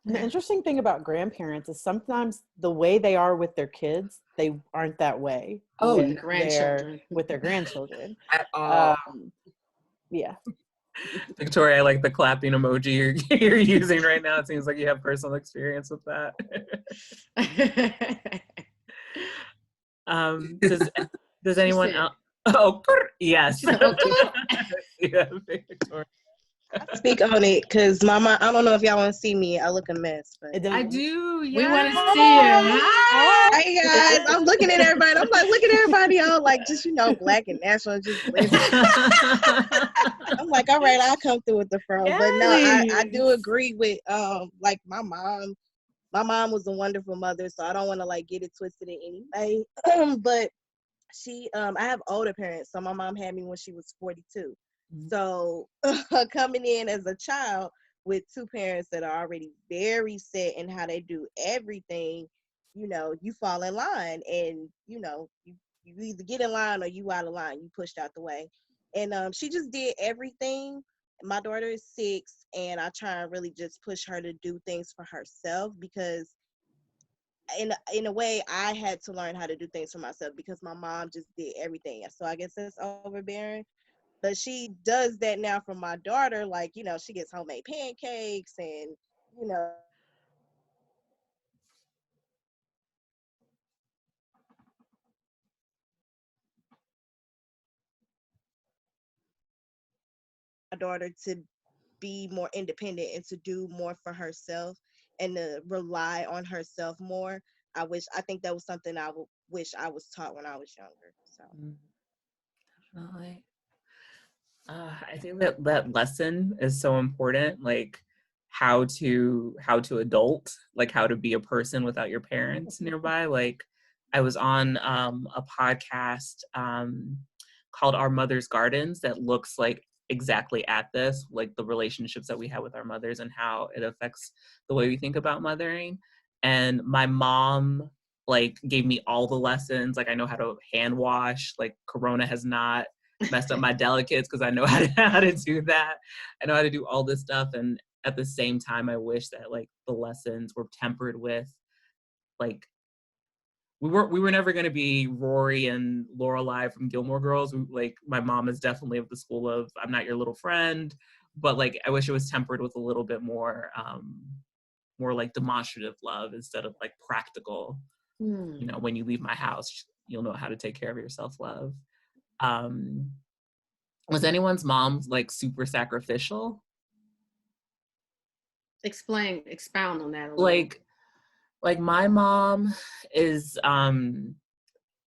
The interesting thing about grandparents is sometimes the way they are with their kids, they aren't that way with their grandchildren. At all. Yeah. Victoria, I like the clapping emoji you're using right now. It seems like you have personal experience with that. Does anyone else? Oh, yes. Yeah, Victoria. Speak on it, because Mama, I don't know if y'all want to see me. I look a mess. But I do. We want to yes. see you. Hi guys, I'm looking at everybody. I'm like, look at everybody, all like just black and national, just blended. I'm like, all right, I'll come through with the fro. But no, I do agree with like my mom. My mom was a wonderful mother, so I don't want to like get it twisted in any way. But she, I have older parents, so my mom had me when she was 42. So coming in as a child, with two parents that are already very set in how they do everything, you know, you fall in line, and you know, you either get in line or you out of line, you pushed out the way. And she just did everything. My daughter is 6, and I try and really just push her to do things for herself, because in a way I had to learn how to do things for myself because my mom just did everything. So I guess that's overbearing. But she does that now for my daughter. Like, you know, she gets homemade pancakes, and, you know, my daughter to be more independent and to do more for herself and to rely on herself more. I think that was something wish I was taught when I was younger. So Definitely. I think that lesson is so important, like how to adult, like how to be a person without your parents nearby. Like I was on a podcast called Our Mother's Gardens that looks like exactly at this, like the relationships that we have with our mothers and how it affects the way we think about mothering. And my mom like gave me all the lessons. Like I know how to hand wash, like Corona has not messed up my delicates because I know how to do that. I know how to do all this stuff. And at the same time, I wish that like the lessons were tempered with like we were never going to be Rory and Lorelai from Gilmore Girls. Like my mom is definitely of the school of I'm not your little friend, but like I wish it was tempered with a little bit more more like demonstrative love instead of like practical. You know, when you leave my house, you'll know how to take care of yourself love. Was anyone's mom like super sacrificial? Expound on that a little. Like my mom is an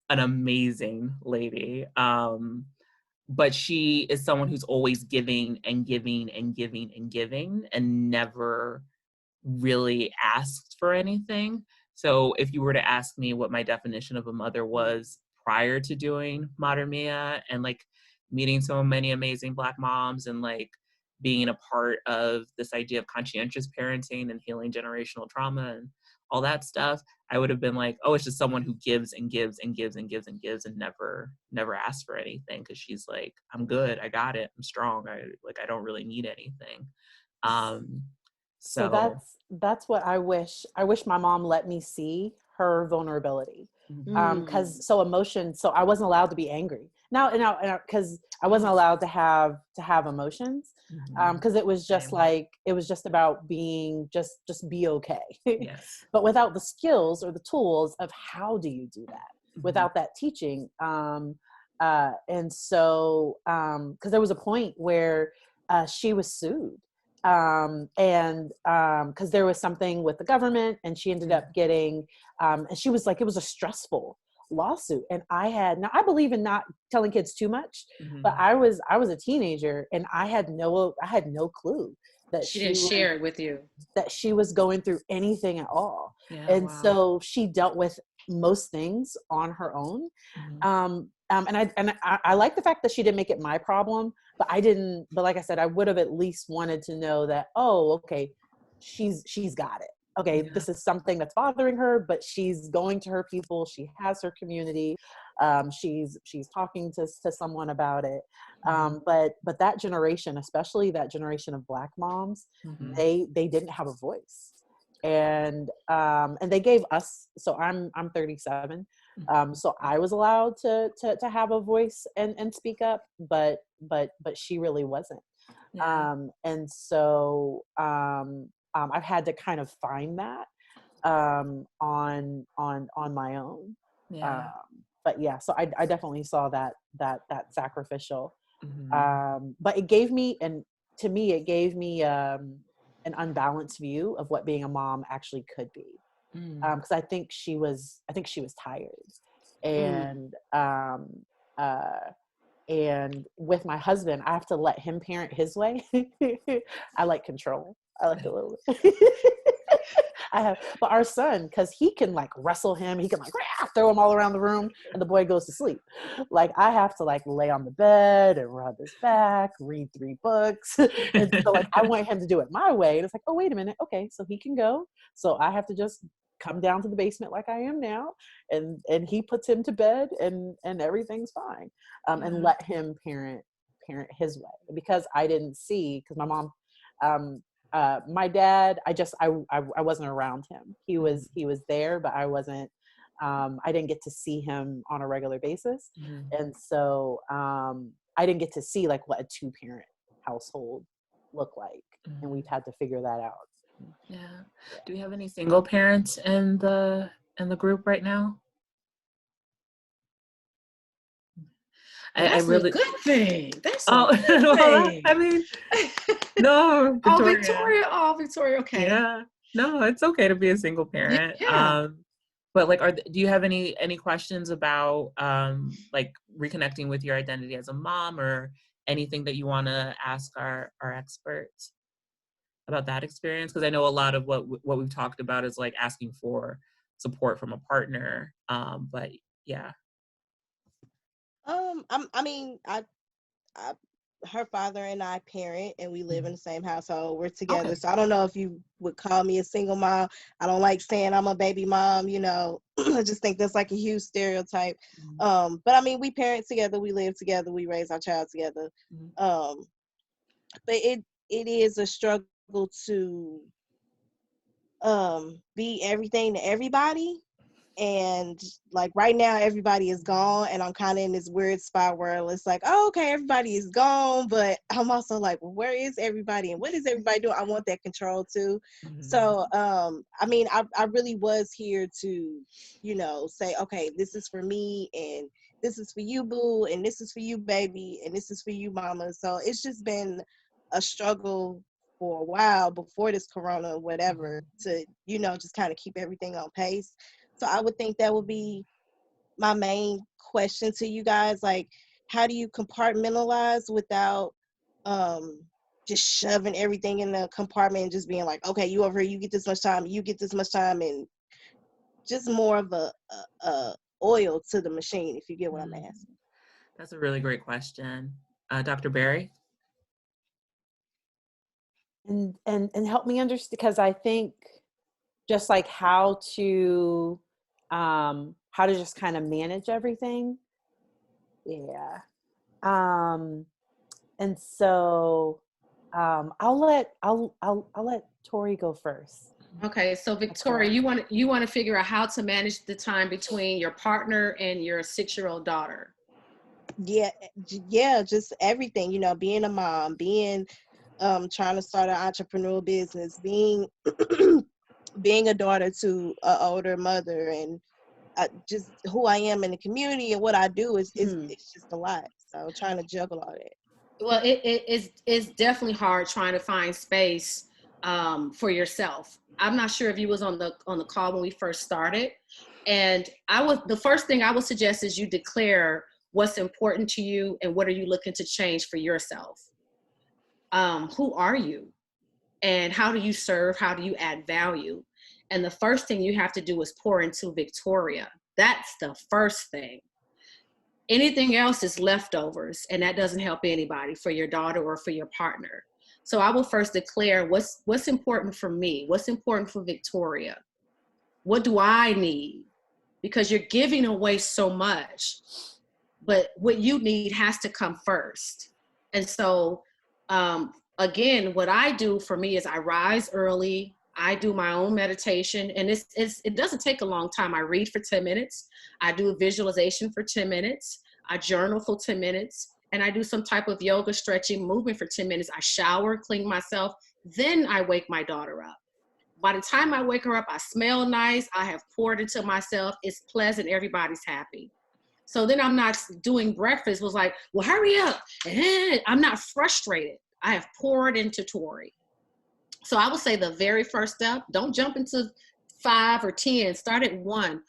amazing lady. But she is someone who's always giving and giving and giving and giving and never really asked for anything. So if you were to ask me what my definition of a mother was prior to doing Modern Mia and like meeting so many amazing Black moms and like being a part of this idea of conscientious parenting and healing generational trauma and all that stuff, I would have been like, oh, it's just someone who gives and gives and gives and gives and gives and never asks for anything because she's like, I'm good, I got it, I'm strong, I don't really need anything. So that's what I wish my mom let me see her vulnerability. Because so I wasn't allowed to be angry. Now, because I wasn't allowed to have emotions. Because it was just like, it was just about being, just be okay. Yes. But without the skills or the tools of how do you do that, without that teaching. And so, because there was a point where she was sued. Because there was something with the government and she ended up getting, and she was like, it was a stressful lawsuit. And I believe in not telling kids too much, but I was a teenager and I had no clue that she didn't share it with you, that she was going through anything at all. So she dealt with most things on her own. And I like the fact that she didn't make it my problem, but like I said, I would have at least wanted to know that, oh, okay, she's got it. Okay, this is something that's bothering her, but she's going to her people. She has her community. She's talking to someone about it. But that generation, especially that generation of Black moms, they didn't have a voice. And they gave us, so I'm 37. So I was allowed to have a voice and speak up, but she really wasn't. And so I've had to kind of find that on my own. But yeah, so I definitely saw that sacrificial. But it gave me, and to me, it gave me an unbalanced view of what being a mom actually could be. Because I think she was tired, and and with my husband, I have to let him parent his way. I like control. I like a little. But our son, because he can like wrestle him, he can like throw him all around the room, and the boy goes to sleep. Like I have to like lay on the bed and rub his back, read 3 books. And so like I want him to do it my way. And it's like, oh, wait a minute. Okay, so he can go. So I have to just come down to the basement like I am now, and he puts him to bed, and everything's fine. And let him parent his way, because I didn't see, because my mom, my dad, I wasn't around him. He was there, but I wasn't. I didn't get to see him on a regular basis, and so I didn't get to see like what a 2-parent household looked like, and we've had to figure that out. Yeah. Do we have any single parents in the group right now? That's I really a good thing. That's oh, a good well, thing. I mean, no, Victoria. Oh, Victoria. Okay. Yeah, no, it's okay to be a single parent. Yeah. But like, do you have any questions about like reconnecting with your identity as a mom, or anything that you want to ask our experts about that experience? Because I know a lot of what we've talked about is like asking for support from a partner. But yeah. Her father and I parent, and we live in the same household. We're together. Okay. So I don't know if you would call me a single mom. I don't like saying I'm a baby mom, you know. I just think that's like a huge stereotype. But I mean, we parent together, we live together, we raise our child together. But it is a struggle to be everything to everybody. And like right now everybody is gone, and I'm kind of in this weird spot where it's like, oh, okay, everybody is gone, but I'm also like, well, where is everybody and what is everybody doing? I want that control too. So I mean, I really was here to, you know, say, okay, this is for me, and this is for you, boo, and this is for you, baby, and this is for you, mama. So it's just been a struggle for a while before this corona whatever to, you know, just kind of keep everything on pace. So I would think that would be my main question to you guys. Like, how do you compartmentalize without just shoving everything in the compartment and just being like, okay, you over here, you get this much time, you get this much time, and just more of a oil to the machine, if you get what I'm asking. That's a really great question. Dr. Perry? And help me understand, because I think just like how to just kind of manage everything. Yeah. And so I'll let Tori go first. Okay, so Victoria, okay. you want to figure out how to manage the time between your partner and your 6-year-old daughter. Yeah, just everything, you know, being a mom, being trying to start an entrepreneurial business, being being a daughter to an older mother, and just who I am in the community and what I do is it's just a lot. So trying to juggle all that. Well, it's definitely hard trying to find space for yourself. I'm not sure if you was on the call when we first started, and the first thing I would suggest is you declare what's important to you and what are you looking to change for yourself. Who are you? And how do you serve? How do you add value? And the first thing you have to do is pour into Victoria. That's the first thing. Anything else is leftovers, and that doesn't help anybody, for your daughter or for your partner. So I will first declare what's important for me, what's important for Victoria. What do I need? Because you're giving away so much, but what you need has to come first. And so, again, what I do for me is I rise early. I do my own meditation, and it doesn't take a long time. I read for 10 minutes. I do a visualization for 10 minutes. I journal for 10 minutes, and I do some type of yoga, stretching, movement for 10 minutes. I shower, clean myself. Then I wake my daughter up. By the time I wake her up, I smell nice. I have poured into myself. It's pleasant. Everybody's happy. So then I'm not doing breakfast. Was like, well, hurry up. And I'm not frustrated. I have poured into Tori. So I would say the very first step, don't jump into 5 or 10, start at 1.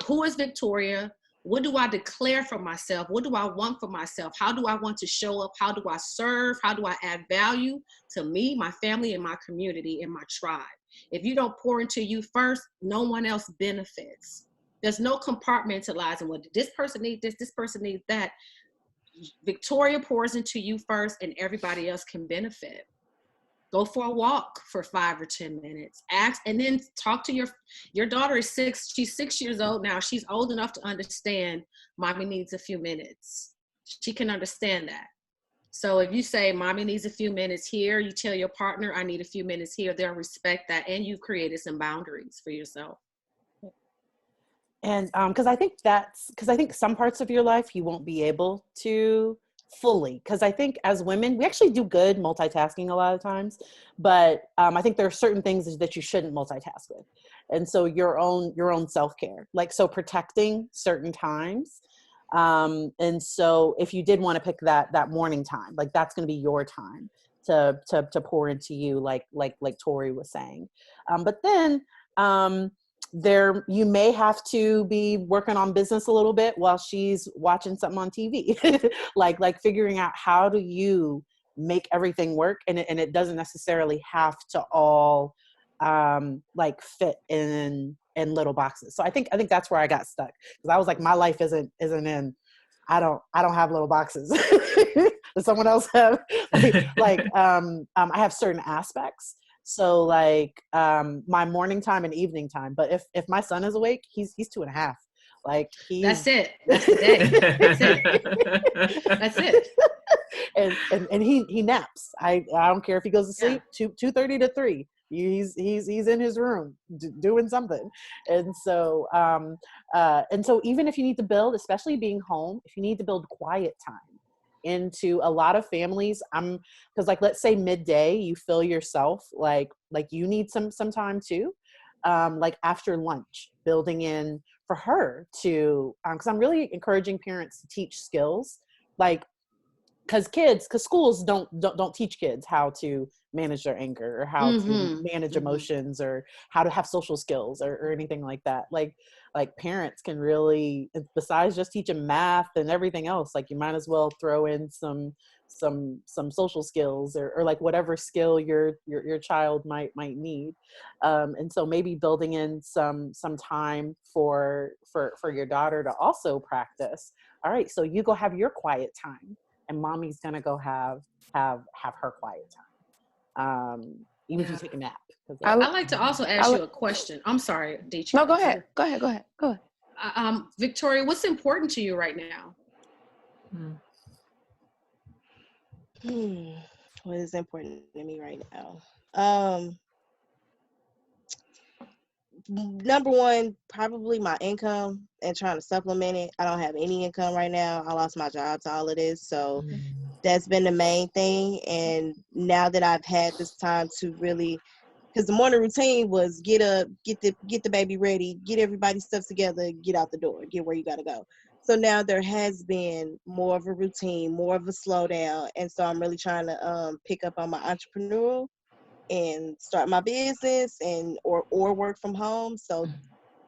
Who is Victoria? What do I declare for myself? What do I want for myself? How do I want to show up? How do I serve? How do I add value to me, my family, and my community, and my tribe? If you don't pour into you first, no one else benefits. There's no compartmentalizing. Well, this person needs this person needs that. Victoria pours into you first, and everybody else can benefit. Go for a walk for 5 or 10 minutes. Ask, and then talk to your daughter is 6. She's 6 years old now. She's old enough to understand mommy needs a few minutes. She can understand that. So if you say mommy needs a few minutes here, you tell your partner I need a few minutes here, they'll respect that, and you've created some boundaries for yourself. And because I think some parts of your life you won't be able to fully, because I think as women we actually do good multitasking a lot of times, but I think there are certain things that you shouldn't multitask with, and so your own self-care, like so protecting certain times, and so if you did want to pick that morning time, like that's going to be your time to pour into you, like Tori was saying, but then there you may have to be working on business a little bit while she's watching something on TV, like figuring out how do you make everything work, and it doesn't necessarily have to all like fit in little boxes. So I think that's where I got stuck, because I was like, my life isn't in, I don't have little boxes. Does someone else have I have certain aspects. So like my morning time and evening time. But if my son is awake, he's 2.5. Like that's it. That's the day. That's it. That's it. And he naps. I don't care if he goes to sleep 2:30 to 3. He's in his room doing something. And so even if you need to build, especially being home, if you need to build quiet time into a lot of families, because like let's say midday you feel yourself like you need some time too, like after lunch, building in for her to because I'm really encouraging parents to teach skills, like because schools don't teach kids how to manage their anger or how to manage emotions or how to have social skills or anything like that. Like parents can really, besides just teaching math and everything else, like you might as well throw in some social skills or like whatever skill your child might need. And so maybe building in some time for your daughter to also practice. All right, so you go have your quiet time, and mommy's gonna go have her quiet time. Even if you take a nap. I'd like to also ask you a question. I'm sorry, Deetra. No, go ahead. Go ahead. Victoria, what's important to you right now? What is important to me right now? Number one, probably my income and trying to supplement it. I don't have any income right now. I lost my job to all of this. So that's been the main thing. And now that I've had this time to really, because the morning routine was get up, get the baby ready, get everybody's stuff together, get out the door, get where you got to go. So now there has been more of a routine, more of a slowdown. And so I'm really trying to pick up on my entrepreneurial and start my business and or work from home. So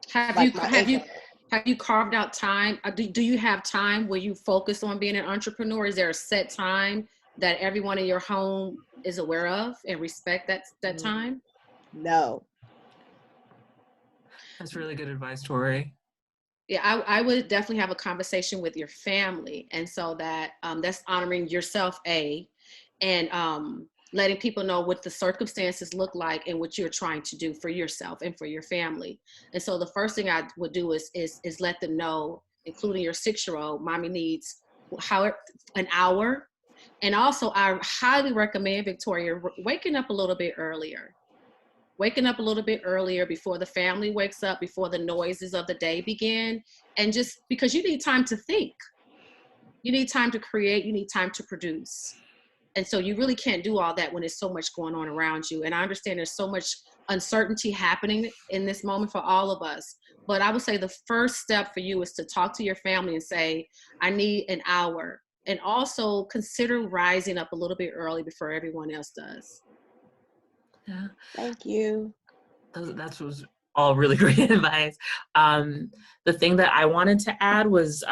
have you carved out time? Do you have time where you focus on being an entrepreneur? Is there a set time that everyone in your home is aware of and respect that time? No. That's really good advice, Tori. Yeah, I would definitely have a conversation with your family, and so that that's honoring yourself, and letting people know what the circumstances look like and what you're trying to do for yourself and for your family. And so the first thing I would do is let them know, including your 6-year-old, mommy needs an hour. And also I highly recommend, Victoria, waking up a little bit earlier. Waking up a little bit earlier before the family wakes up, before the noises of the day begin. And just because you need time to think, you need time to create, you need time to produce. And so you really can't do all that when there's so much going on around you. And I understand there's so much uncertainty happening in this moment for all of us. But I would say the first step for you is to talk to your family and say, I need an hour. And also consider rising up a little bit early before everyone else does. Yeah. Thank you. That was all really great advice. The thing that I wanted to add was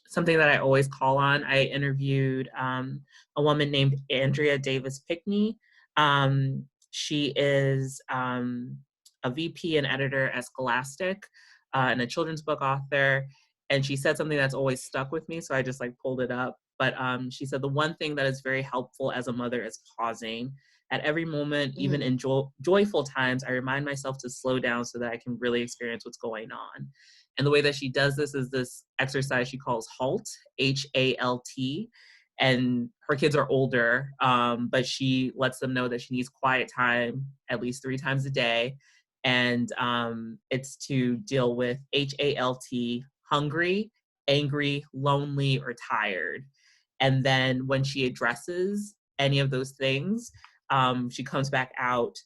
something that I always call on. I interviewed a woman named Andrea Davis Pickney. She is a VP and editor at Scholastic and a children's book author. And she said something that's always stuck with me, so I just like pulled it up. But she said the one thing that is very helpful as a mother is pausing. At every moment, even in joyful times, I remind myself to slow down so that I can really experience what's going on. And the way that she does this is this exercise she calls HALT, H-A-L-T. And her kids are older, but she lets them know that she needs quiet time at least 3 times a day. And it's to deal with HALT, hungry, angry, lonely, or tired. And then when she addresses any of those things, she comes back out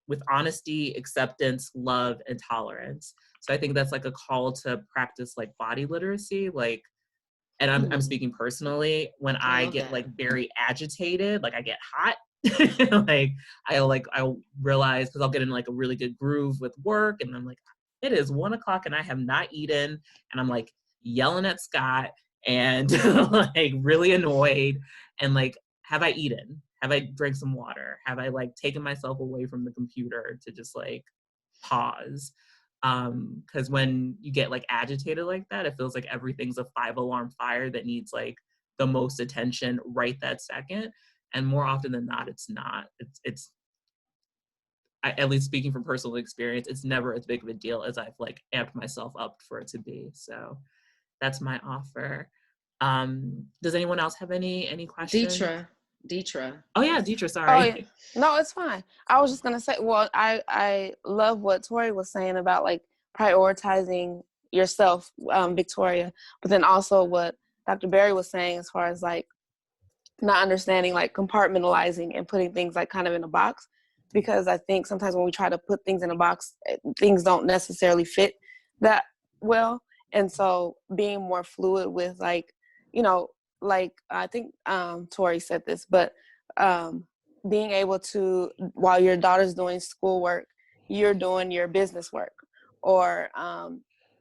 with honesty, acceptance, love, and tolerance. So I think that's like a call to practice like body literacy, like, and I'm speaking personally, when I get like very agitated, like I get hot, like I realize, because I'll get in like a really good groove with work, and I'm like, it is 1 o'clock and I have not eaten, and I'm like yelling at Scott and like really annoyed, and like, have I eaten? Have I drank some water? Have I like taken myself away from the computer to just like pause? Because when you get like agitated like that, it feels like everything's a 5-alarm fire that needs like the most attention right that second. And more often than not, it's not. At least speaking from personal experience, it's never as big of a deal as I've like amped myself up for it to be. So that's my offer. Does anyone else have any questions? Deetra. Oh yeah, Deetra, sorry. Oh, yeah. No, it's fine. I was just gonna say, well, I love what Tori was saying about like prioritizing yourself, Victoria, but then also what Dr. Berry was saying as far as like not understanding like compartmentalizing and putting things like kind of in a box, because I think sometimes when we try to put things in a box, things don't necessarily fit that well. And so being more fluid with like, you know, like I think Tori said this, but being able to, while your daughter's doing schoolwork, you're doing your business work, or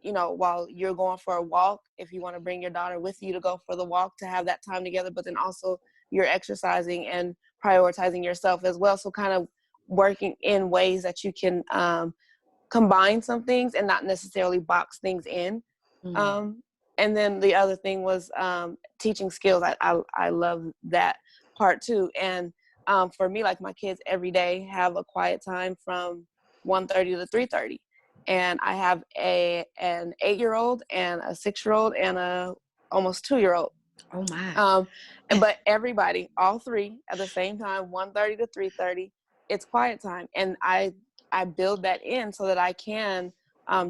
you know, while you're going for a walk, if you want to bring your daughter with you to go for the walk, to have that time together, but then also you're exercising and prioritizing yourself as well. So kind of working in ways that you can combine some things and not necessarily box things in. And then the other thing was teaching skills. I love that part too. And for me, like my kids every day have a quiet time from 1:30 to 3:30. And I have an 8-year-old and a 6-year-old and a almost 2-year-old. Oh my. But everybody, all 3 at the same time, 1:30 to 3:30, it's quiet time. And I build that in so that I can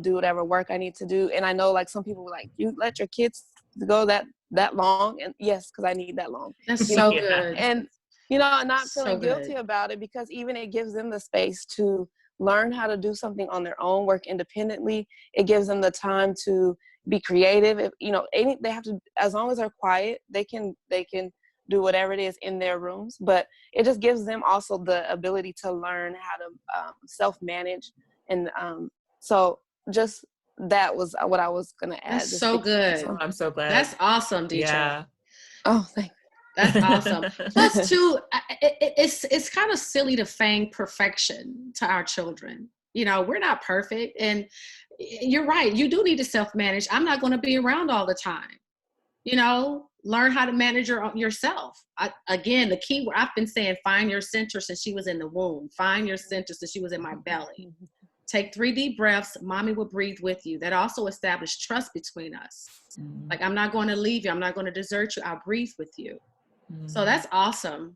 do whatever work I need to do. And I know like some people were like, you let your kids go that long? And yes, because I need that long. That's so good. And, you know, not feeling guilty about it, because even it gives them the space to learn how to do something on their own, work independently. It gives them the time to be creative. If, you know, they have to, as long as they're quiet, they can do whatever it is in their rooms. But it just gives them also the ability to learn how to self-manage. And so just that was what I was going to add. That's so good. So I'm so glad. That's awesome, Deetra. Yeah. Oh, thank you. That's awesome. Plus, too, it's kind of silly to feign perfection to our children. You know, we're not perfect. And you're right. You do need to self-manage. I'm not going to be around all the time. You know, learn how to manage yourself. Again, the key word I've been saying, find your center since she was in the womb. Find your center since she was in my belly. Take 3 deep breaths. Mommy will breathe with you. That also established trust between us. Like, I'm not going to leave you. I'm not going to desert you. I'll breathe with you. So that's awesome.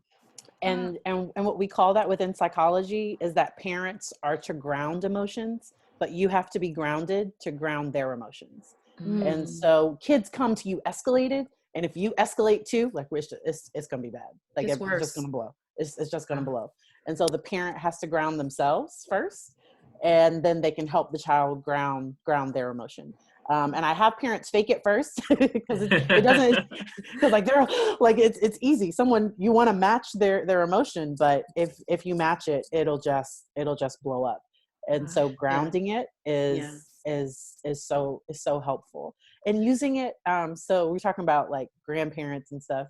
And what we call that within psychology is that parents are to ground emotions, but you have to be grounded to ground their emotions. And so kids come to you escalated, and if you escalate too, like it's going to be bad. Like it's just going to blow. It's just going to blow. And so the parent has to ground themselves first, and then they can help the child ground their emotion. And I have parents fake it first because it doesn't, because like they're like, it's easy. You want to match their emotion, but if you match it, it'll just blow up. And so grounding it is so helpful. And using it, so we're talking about like grandparents and stuff,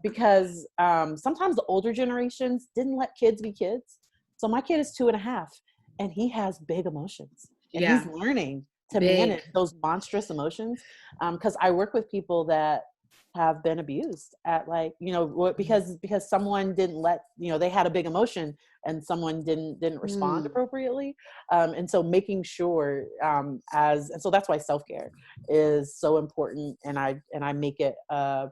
because sometimes the older generations didn't let kids be kids. So my kid is 2.5 and he has big emotions, and he's learning to manage those monstrous emotions. Because I work with people that have been abused at, like, you know, because someone didn't let, you know, they had a big emotion and someone didn't respond appropriately. And so making sure, and so that's why self-care is so important. And I make it a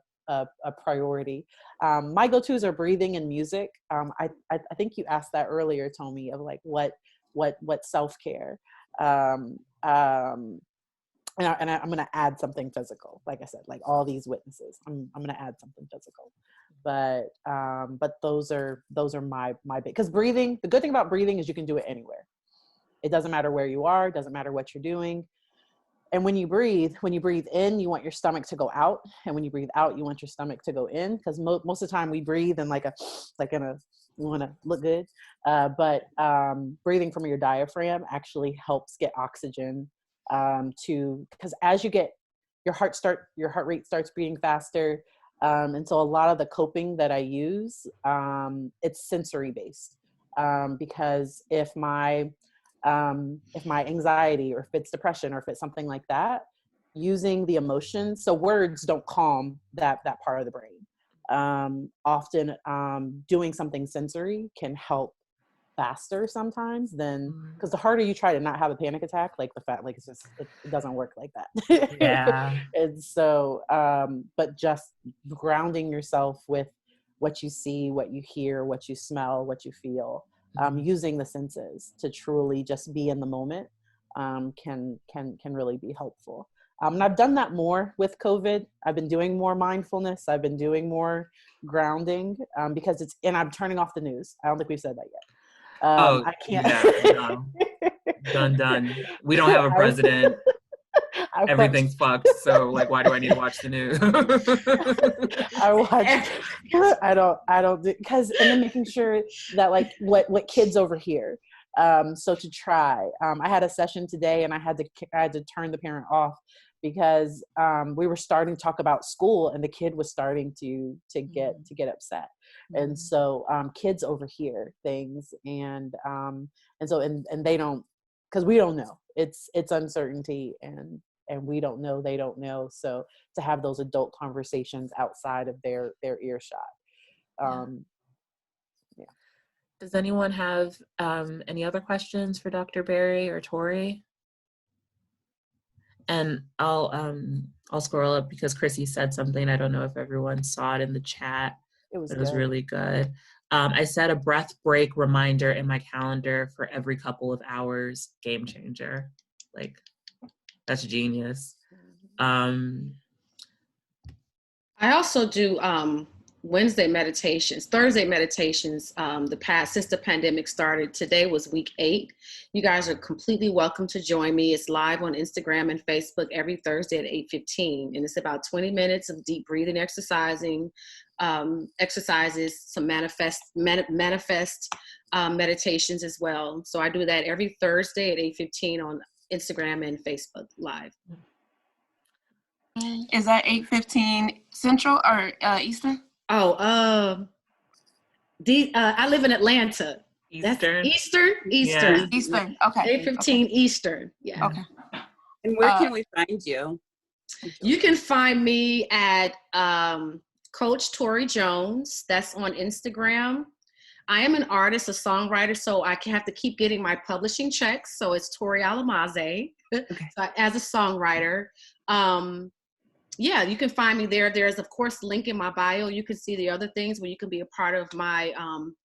priority. My go-tos are breathing and music. I think you asked that earlier, Tomi, of like what self-care. And I'm going to add something physical. Like I said, like all these witnesses, I'm going to add something physical. But those are my big, because breathing, the good thing about breathing is you can do it anywhere. It doesn't matter where you are. It doesn't matter what you're doing. And when you breathe in, you want your stomach to go out. And when you breathe out, you want your stomach to go in. Because most of the time we breathe in we want to look good. But breathing from your diaphragm actually helps get oxygen because as you get your heart rate starts beating faster. And so a lot of the coping that I use, it's sensory based. Because if my anxiety, or if it's depression, or if it's something like that, using the emotions, so words don't calm that part of the brain. Often doing something sensory can help faster sometimes than, because the harder you try to not have a panic attack, like it's just, it doesn't work like that. Yeah. And so, but just grounding yourself with what you see, what you hear, what you smell, what you feel, using the senses to truly just be in the moment, can really be helpful. And I've done that more with COVID. I've been doing more mindfulness. I've been doing more grounding, because and I'm turning off the news. I don't think we've said that yet. I can't. Yeah, no. Done. We don't have a president. Everything's fucked. So like, why do I need to watch the news? I don't do, because, and then making sure that like what kids overhear. So to try, I had a session today and I had to turn the parent off because we were starting to talk about school and the kid was starting to get upset. And so kids overhear things, and so they don't, because we don't know, it's uncertainty, and we don't know, they don't know. So to have those adult conversations outside of their earshot. Does anyone have any other questions for Dr. Berry or Tori? And I'll scroll up because Chrissy said something. I don't know if everyone saw it in the chat. It was really good. I set a breath break reminder in my calendar for every couple of hours. Game changer. Like, that's genius. I also do Wednesday meditations, Thursday meditations. Since the pandemic started, today was week 8. You guys are completely welcome to join me. It's live on Instagram and Facebook every Thursday at 8:15, and it's about 20 minutes of deep breathing exercises, some manifest meditations as well. So I do that every Thursday at 8:15 on Instagram and Facebook live. Is that 8:15 Central or Eastern? I live in Atlanta. Eastern. That's Eastern. Yeah. Eastern. Okay. 8:15 Eastern. Yeah. Okay. And where can we find you? You can find me at Coach Tori Jones. That's on Instagram. I am an artist, a songwriter, so I have to keep getting my publishing checks. So it's Tori Alamaze. Okay. So as a songwriter. Yeah, you can find me there. There's, of course, link in my bio. You can see the other things where you can be a part of my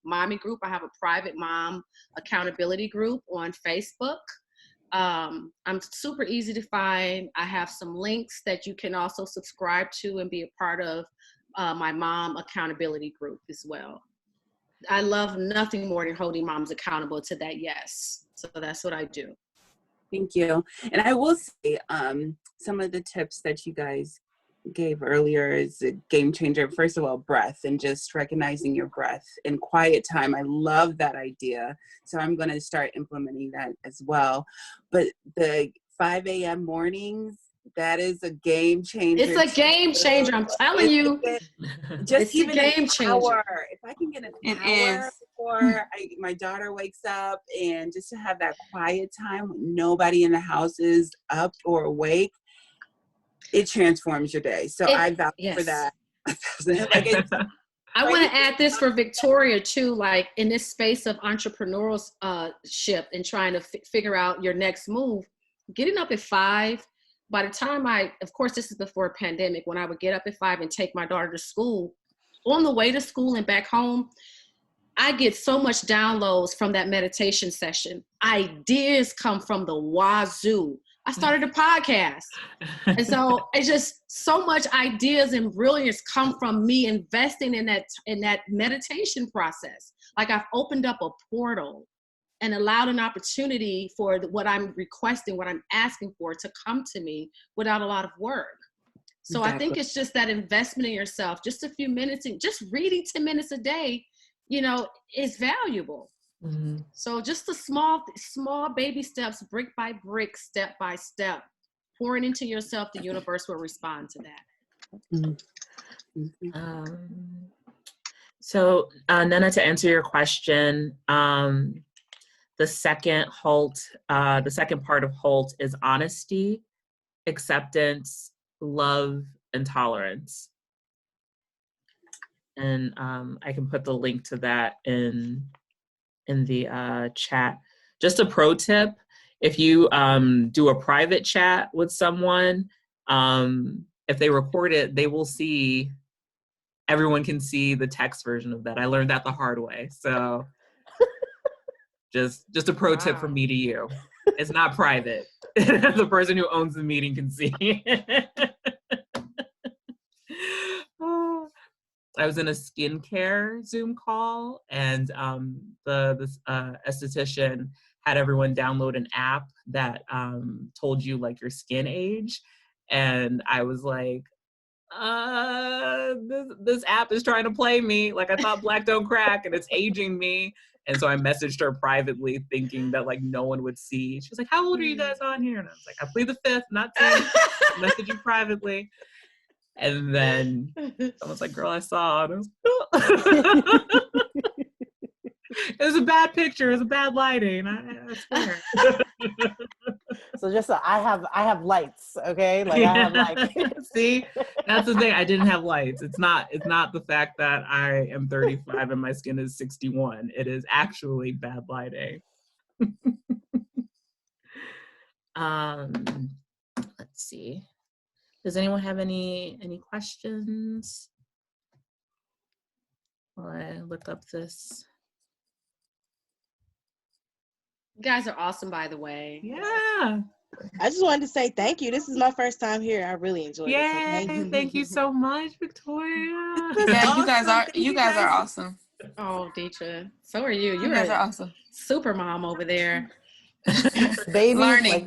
mommy group. I have a private mom accountability group on Facebook. I'm super easy to find. I have some links that you can also subscribe to and be a part of my mom accountability group as well. I love nothing more than holding moms accountable to that yes. So that's what I do. Thank you. And I will say some of the tips that you guys gave earlier is a game changer. First of all, breath, and just recognizing your breath in quiet time. I love that idea. So I'm going to start implementing that as well. But the 5 a.m. mornings, that is a game changer. It's a game changer. I'm telling you. Just even a game changer. Hour. If I can get an hour before my daughter wakes up, and just to have that quiet time when nobody in the house is up or awake, it transforms your day. So I vouch for that. I want to add this for Victoria too, like in this space of entrepreneurship and trying to figure out your next move, getting up at 5. By the time of course, this is before a pandemic, when I would get up at 5 and take my daughter to school, on the way to school and back home, I get so much downloads from that meditation session. Ideas come from the wazoo. I started a podcast. And so it's just so much ideas and brilliance come from me investing in that meditation process. Like I've opened up a portal and allowed an opportunity for what I'm requesting, what I'm asking for to come to me without a lot of work. So exactly. I think it's just that investment in yourself, just a few minutes, and just reading 10 minutes a day, is valuable. Mm-hmm. So just the small baby steps, brick by brick, step by step, pouring into yourself, the universe will respond to that. Mm-hmm. So Nana, to answer your question, the second part of HALT is honesty, acceptance, love, and tolerance. And I can put the link to that in the chat. Just a pro tip, if you do a private chat with someone, if they record it, they will see, everyone can see the text version of that. I learned that the hard way. So just a pro tip from me to you. It's not private. The person who owns the meeting can see. I was in a skincare Zoom call, and the esthetician had everyone download an app that told you like your skin age. And I was like, this app is trying to play me. Like, I thought black don't crack, and it's aging me. And so I messaged her privately thinking that like no one would see. She was like, how old are you guys on here? And I was like, I plead the 5th, not 10th. Message you privately. And then someone's like, girl, I saw it. I was like, it was a bad picture. It was a bad lighting. I swear. So just I have lights, okay? Like I have lights. See, that's the thing. I didn't have lights. It's not the fact that I am 35 and my skin is 61. It is actually bad lighting. Let's see. Does anyone have any questions while I look up this? You guys are awesome, by the way. Yeah. I just wanted to say thank you. This is my first time here. I really enjoyed it. So thank you so much, Victoria. Yeah, awesome. You guys are awesome. Oh, Deetra, so are you. You guys are awesome. Super mom over there. Baby, learning.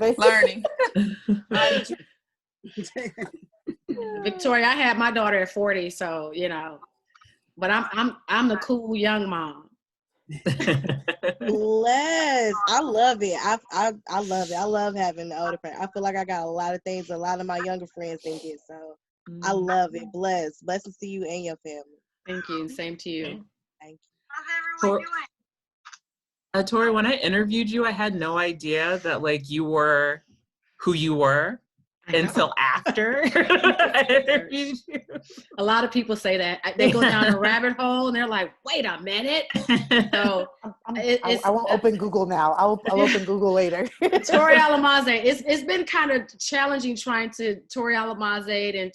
Victoria, I had my daughter at 40, so but I'm the cool young mom. Bless. I love it. I love it. I love having the older friend. I feel like I got a lot of things a lot of my younger friends didn't get. So I love it. Blessings to you and your family. Thank you. Same to you. Thank you. How's everyone doing? Tori, when I interviewed you, I had no idea that like you were who you were until after I interviewed you. A lot of people say that. They go down a rabbit hole and they're like, wait a minute. So I won't open Google now. I'll open Google later. Tori Alamazade. It's been kind of challenging trying to Tori Alamazade and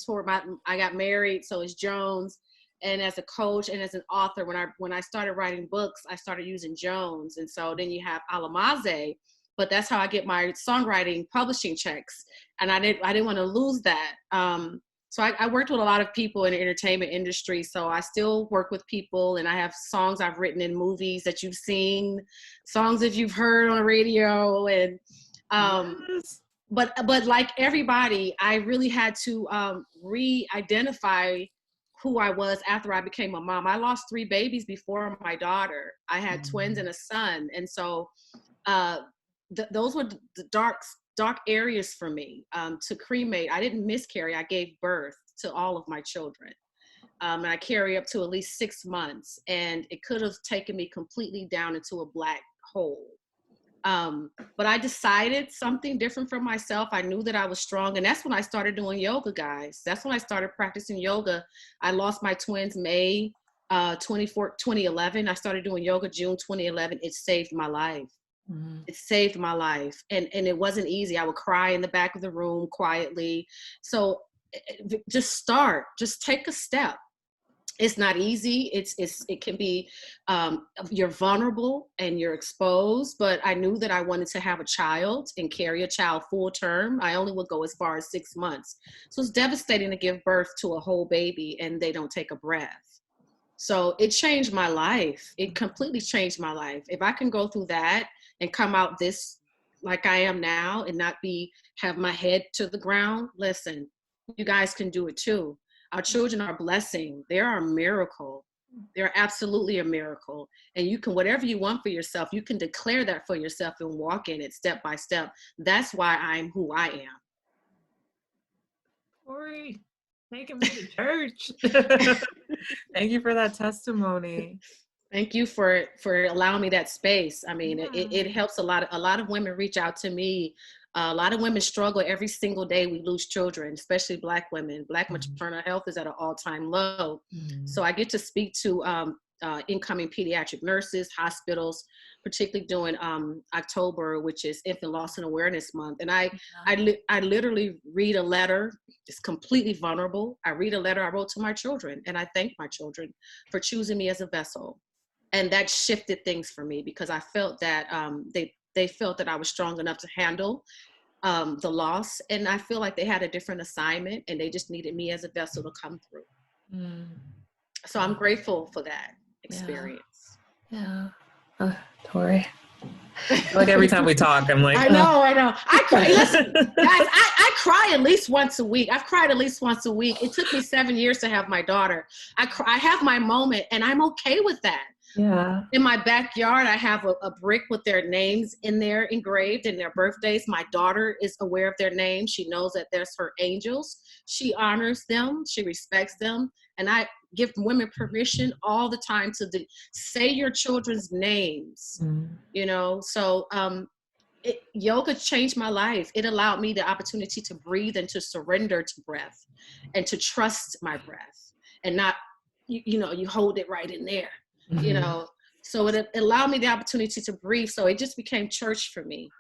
I got married, so it's Jones. And as a coach and as an author, when I started writing books, I started using Jones. And so then you have Alamazade, but that's how I get my songwriting publishing checks. And I didn't want to lose that. So I worked with a lot of people in the entertainment industry. So I still work with people, and I have songs I've written in movies that you've seen, songs that you've heard on the radio. And but like everybody, I really had to re-identify who I was after I became a mom. I lost 3 babies before my daughter. I had twins and a son. And so those were the dark areas for me. To cremate, I didn't miscarry. I gave birth to all of my children. And I carry up to at least 6 months. And it could have taken me completely down into a black hole. But I decided something different for myself. I knew that I was strong. And that's when I started doing yoga, guys. That's when I started practicing yoga. I lost my twins May 2011. I started doing yoga June 2011. It saved my life. It saved my life. And it wasn't easy. I would cry in the back of the room quietly. So just take a step. It's not easy. It can be, you're vulnerable and you're exposed, but I knew that I wanted to have a child and carry a child full term. I only would go as far as 6 months. So it's devastating to give birth to a whole baby and they don't take a breath. So it changed my life. It completely changed my life. If I can go through that and come out this like I am now and not have my head to the ground, listen, you guys can do it too. Our children are a blessing. They are a miracle. They're absolutely a miracle. And you can, whatever you want for yourself, you can declare that for yourself and walk in it step by step. That's why I'm who I am. Tori, taking me to church. Thank you for that testimony. Thank you for allowing me that space. I mean, it helps a lot. A lot of women reach out to me. A lot of women struggle every single day. We lose children, especially Black women. Black maternal health is at an all-time low. So I get to speak to incoming pediatric nurses, hospitals, particularly during October, which is Infant Loss and Awareness Month. And I literally read a letter. It's completely vulnerable. I read a letter I wrote to my children, and I thank my children for choosing me as a vessel. And that shifted things for me because I felt that they felt that I was strong enough to handle the loss. And I feel like they had a different assignment and they just needed me as a vessel to come through. So I'm grateful for that experience. Yeah. Tori. Like every time we talk, I'm like, I know. I cry. Listen, guys, I cry at least once a week. I've cried at least once a week. It took me 7 years to have my daughter. I have my moment and I'm okay with that. Yeah. In my backyard, I have a brick with their names in there engraved and their birthdays. My daughter is aware of their names. She knows that there's her angels. She honors them. She respects them. And I give women permission all the time to say your children's names, you know? So yoga changed my life. It allowed me the opportunity to breathe and to surrender to breath and to trust my breath and not, you hold it right in there. You know, so it allowed me the opportunity to breathe. So it just became church for me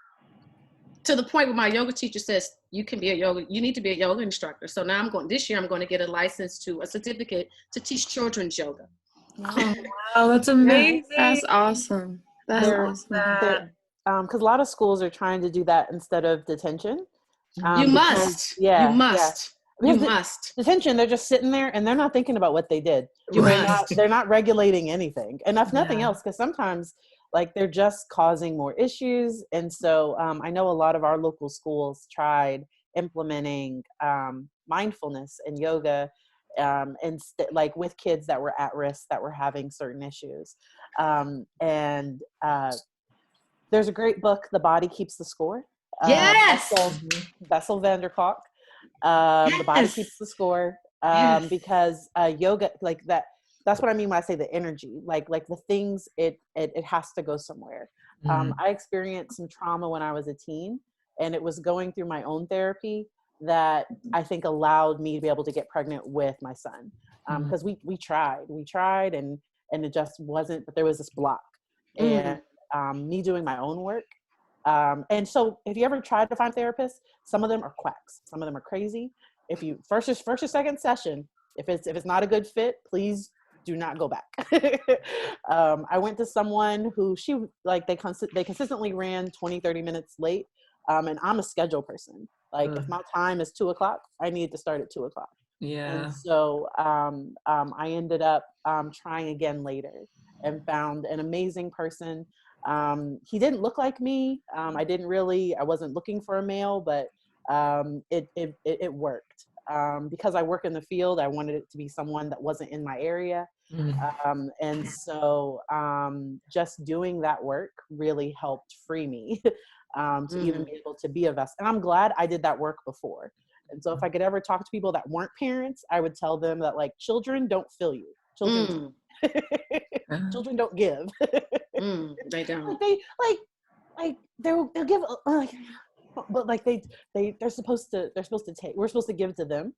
to the point where my yoga teacher says, you need to be a yoga instructor. So now this year I'm going to get a certificate to teach children's yoga. Oh, wow. That's amazing. That's awesome. That's awesome. Because a lot of schools are trying to do that instead of detention. You must. You must. Detention, they're just sitting there and they're not thinking about what they did. They're not regulating anything. And if nothing else, because sometimes like they're just causing more issues. And so I know a lot of our local schools tried implementing mindfulness and yoga like with kids that were at risk, that were having certain issues. There's a great book, The Body Keeps the Score. Yes. Bessel van der Kolk. The Body Keeps the Score. Because yoga, like that's what I mean when I say the energy, like the things, it has to go somewhere. I experienced some trauma when I was a teen, and it was going through my own therapy that I think allowed me to be able to get pregnant with my son. Because we tried and it just wasn't, but there was this block. And me doing my own work. And so if you ever try to find therapists, some of them are quacks. Some of them are crazy. If you first or second session, if it's not a good fit, please do not go back. I went to someone who they consistently ran 20, 30 minutes late. And I'm a schedule person. Like if my time is 2:00, I need to start at 2:00. Yeah. And so I ended up trying again later and found an amazing person. He didn't look like me. I wasn't looking for a male, but it worked. Because I work in the field, I wanted it to be someone that wasn't in my area. And so just doing that work really helped free me to even be able to be a vessel. And I'm glad I did that work before. And so if I could ever talk to people that weren't parents, I would tell them that, like, children don't fill you. Children, children don't give. They don't. They'll give, but like they're supposed to take. We're supposed to give to them.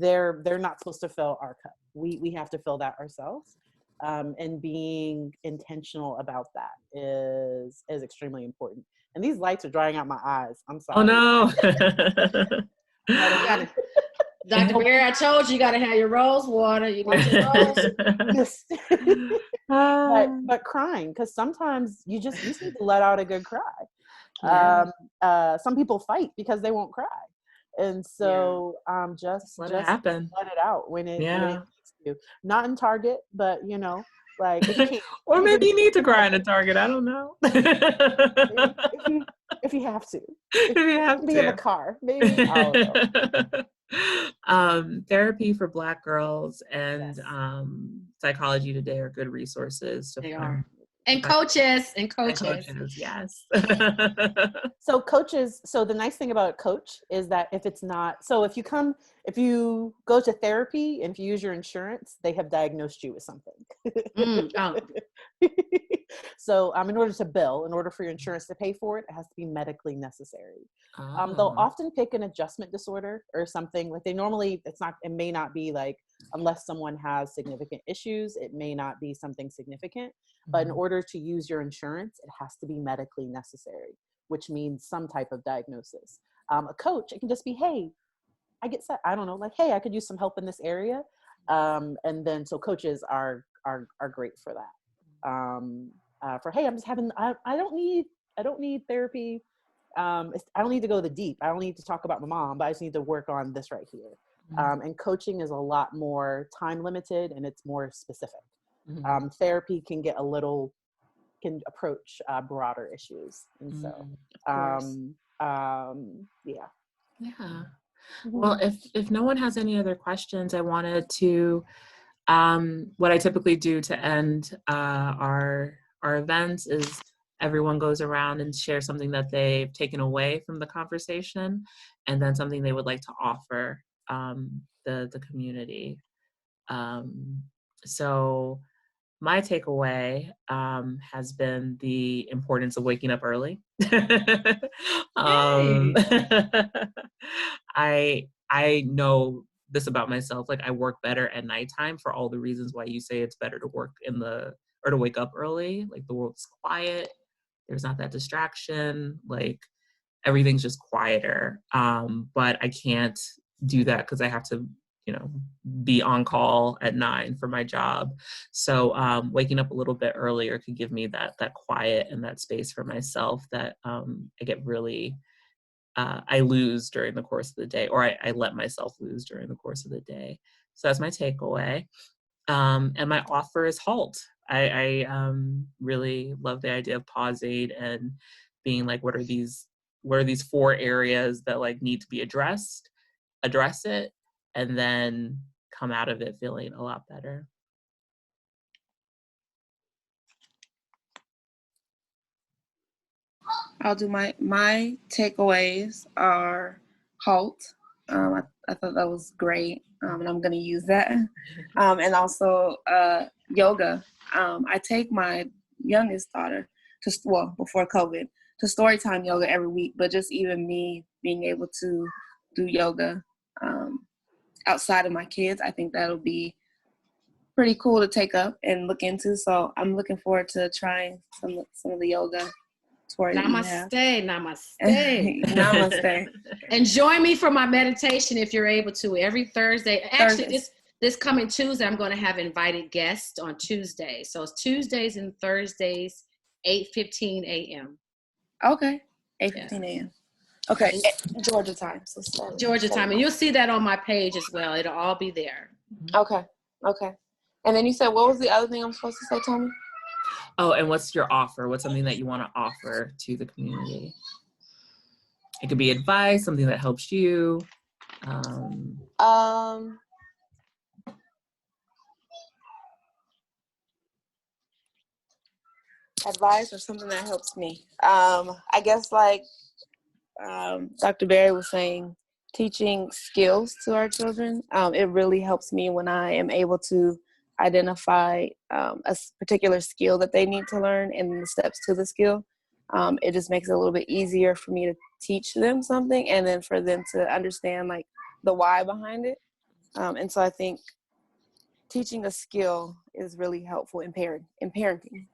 They're not supposed to fill our cup. We have to fill that ourselves. And being intentional about that is extremely important. And these lights are drying out my eyes. I'm sorry. Oh no. Dr. Perry, I told you, you got to have your rose water. You need your rose. But crying, because sometimes you just need to let out a good cry. Some people fight because they won't cry, and so just let it happen. Let it out when it needs to. Not in Target, but like if you can't, or maybe you need to cry in a Target. I don't know. if you have to. If you have to be in a car, maybe. I don't know. Therapy for Black girls and Psychology Today are good resources. They are. And coaches. Yes. So coaches, so the nice thing about a coach is that if you go to therapy and if you use your insurance, they have diagnosed you with something. So in order for your insurance to pay for it, it has to be medically necessary. They'll often pick an adjustment disorder or something. Like it may not be like, unless someone has significant issues, it may not be something significant. But in order to use your insurance, it has to be medically necessary, which means some type of diagnosis. A coach, it can just be, hey, I get set. I don't know, like, hey, I could use some help in this area. And then, so coaches are great for that. For, hey, I'm just having, I don't need therapy. I don't need to go the deep. I don't need to talk about my mom, but I just need to work on this right here. And coaching is a lot more time limited and it's more specific. Therapy can approach broader issues. And so, Well, if no one has any other questions, I wanted to, what I typically do to end our events is everyone goes around and shares something that they've taken away from the conversation, and then something they would like to offer the community. So my takeaway has been the importance of waking up early. I know this about myself. Like, I work better at nighttime for all the reasons why you say it's better to work to wake up early. Like, the world's quiet. There's not that distraction. Like, everything's just quieter. But I can't do that because I have to, be on call at 9 for my job. So waking up a little bit earlier could give me that quiet and that space for myself that I get really, I lose during the course of the day, or I let myself lose during the course of the day. So that's my takeaway. And my offer is HALT. I really love the idea of pausing and being like, what are these 4 areas that like need to be addressed, address it, and then come out of it feeling a lot better. I'll do my takeaways are HALT. I thought that was great, and I'm going to use that. And also yoga. I take my youngest daughter before COVID, to Storytime yoga every week, but just even me being able to do yoga outside of my kids, I think that'll be pretty cool to take up and look into. So I'm looking forward to trying some of the yoga. Namaste. Namaste. And join me for my meditation if you're able to every Thursday. Actually, this coming Tuesday, I'm going to have invited guests on Tuesday. So it's Tuesdays and Thursdays, 8:15 a.m. Okay, 8:15 a.m. Okay, Georgia time. So Georgia time, and you'll see that on my page as well. It'll all be there. Okay. And then you said, what was the other thing I'm supposed to say, Tommy? Oh, and what's your offer? What's something that you want to offer to the community? It could be advice, something that helps you. Advice or something that helps me. I guess like Dr. Barry was saying, teaching skills to our children. It really helps me when I am able to identify a particular skill that they need to learn and the steps to the skill. It just makes it a little bit easier for me to teach them something and then for them to understand like the why behind it. And so I think teaching a skill is really helpful in parenting.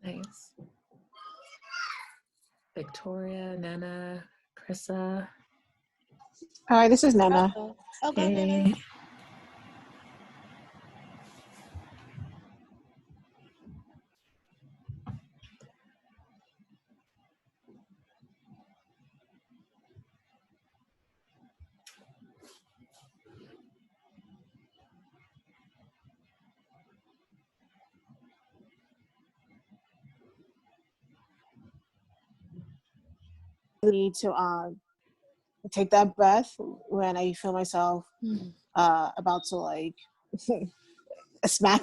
Nice. Victoria, Nana, Krissa. Hi, this is Nana. Okay, Hey. Nana. Need to take that breath when I feel myself about to like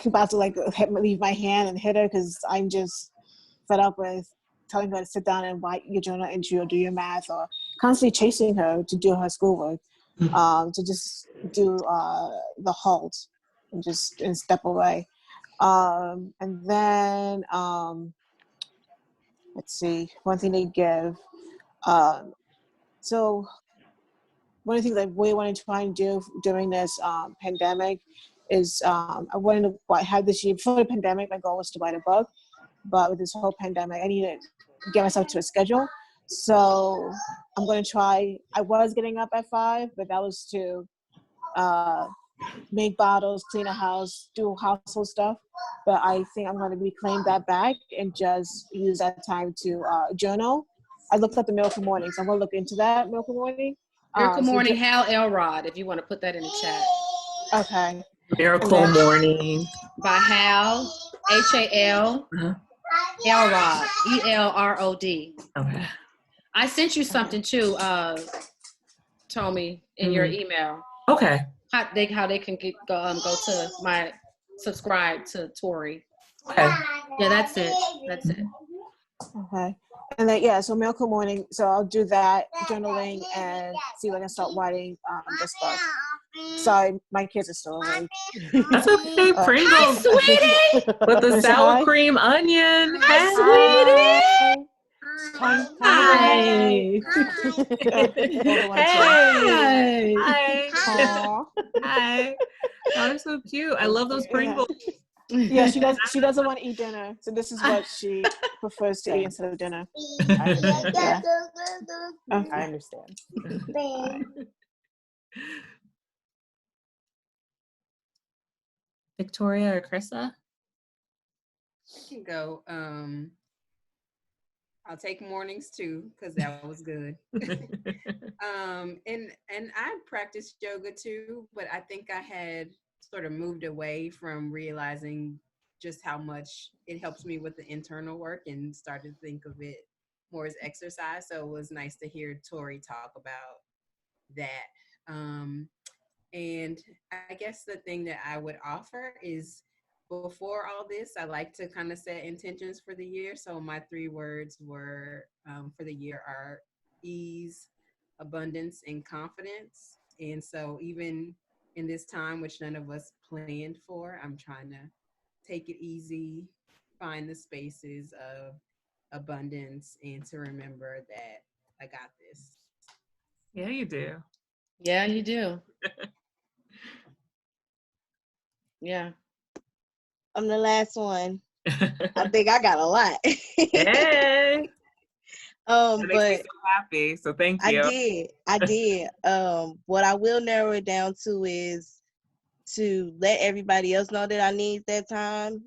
about to like leave my hand and hit her because I'm just fed up with telling her to sit down and write your journal entry or do your math or constantly chasing her to do her schoolwork, to just do the halt and step away. And then let's see, one thing to give. So one of the things I really want to try and do during this pandemic is I wanted to have this year before the pandemic. My goal was to write a book, but with this whole pandemic, I need to get myself to a schedule. So I'm going to try. I was getting up at 5, but that was to make bottles, clean a house, do household stuff. But I think I'm going to reclaim that back and just use that time to journal. I looked up the Miracle Morning, so I'm going to look into that Miracle Morning. Miracle Morning, Hal Elrod, if you want to put that in the chat. Okay. Miracle Morning. By Hal, H-A-L, Elrod, E-L-R-O-D. Okay. I sent you something too, Tommy, in your email. Okay. How they can go to my subscribe to Tori. Okay. Yeah, that's it. Okay. And then, so Miracle Morning. So I'll do that, journaling, and see if I can start writing this book. Sorry, my kids are still awake. That's okay, Pringles. Sweetie! With the sour cream onion. Hi, sweetie! Hi. Hi. Y'all are so cute. I love those Pringles. Yeah, she doesn't want to eat dinner, so this is what she prefers to eat instead of dinner. I understand. Yeah. Okay. I understand. Victoria or Krissa? I can go. I'll take mornings too, because that was good. And I practiced yoga too, but I think I had sort of moved away from realizing just how much it helps me with the internal work and started to think of it more as exercise. So it was nice to hear Tori talk about that. And I guess the thing that I would offer is, before all this, I like to kind of set intentions for the year. So my 3 words were for the year are ease, abundance, and confidence. And so even in this time, which none of us planned for, I'm trying to take it easy, find the spaces of abundance, and to remember that I got this. Yeah, you do. Yeah, you do. Yeah. I'm the last one. I think I got a lot. Hey. That makes me but so happy. So thank you. I did. What I will narrow it down to is to let everybody else know that I need that time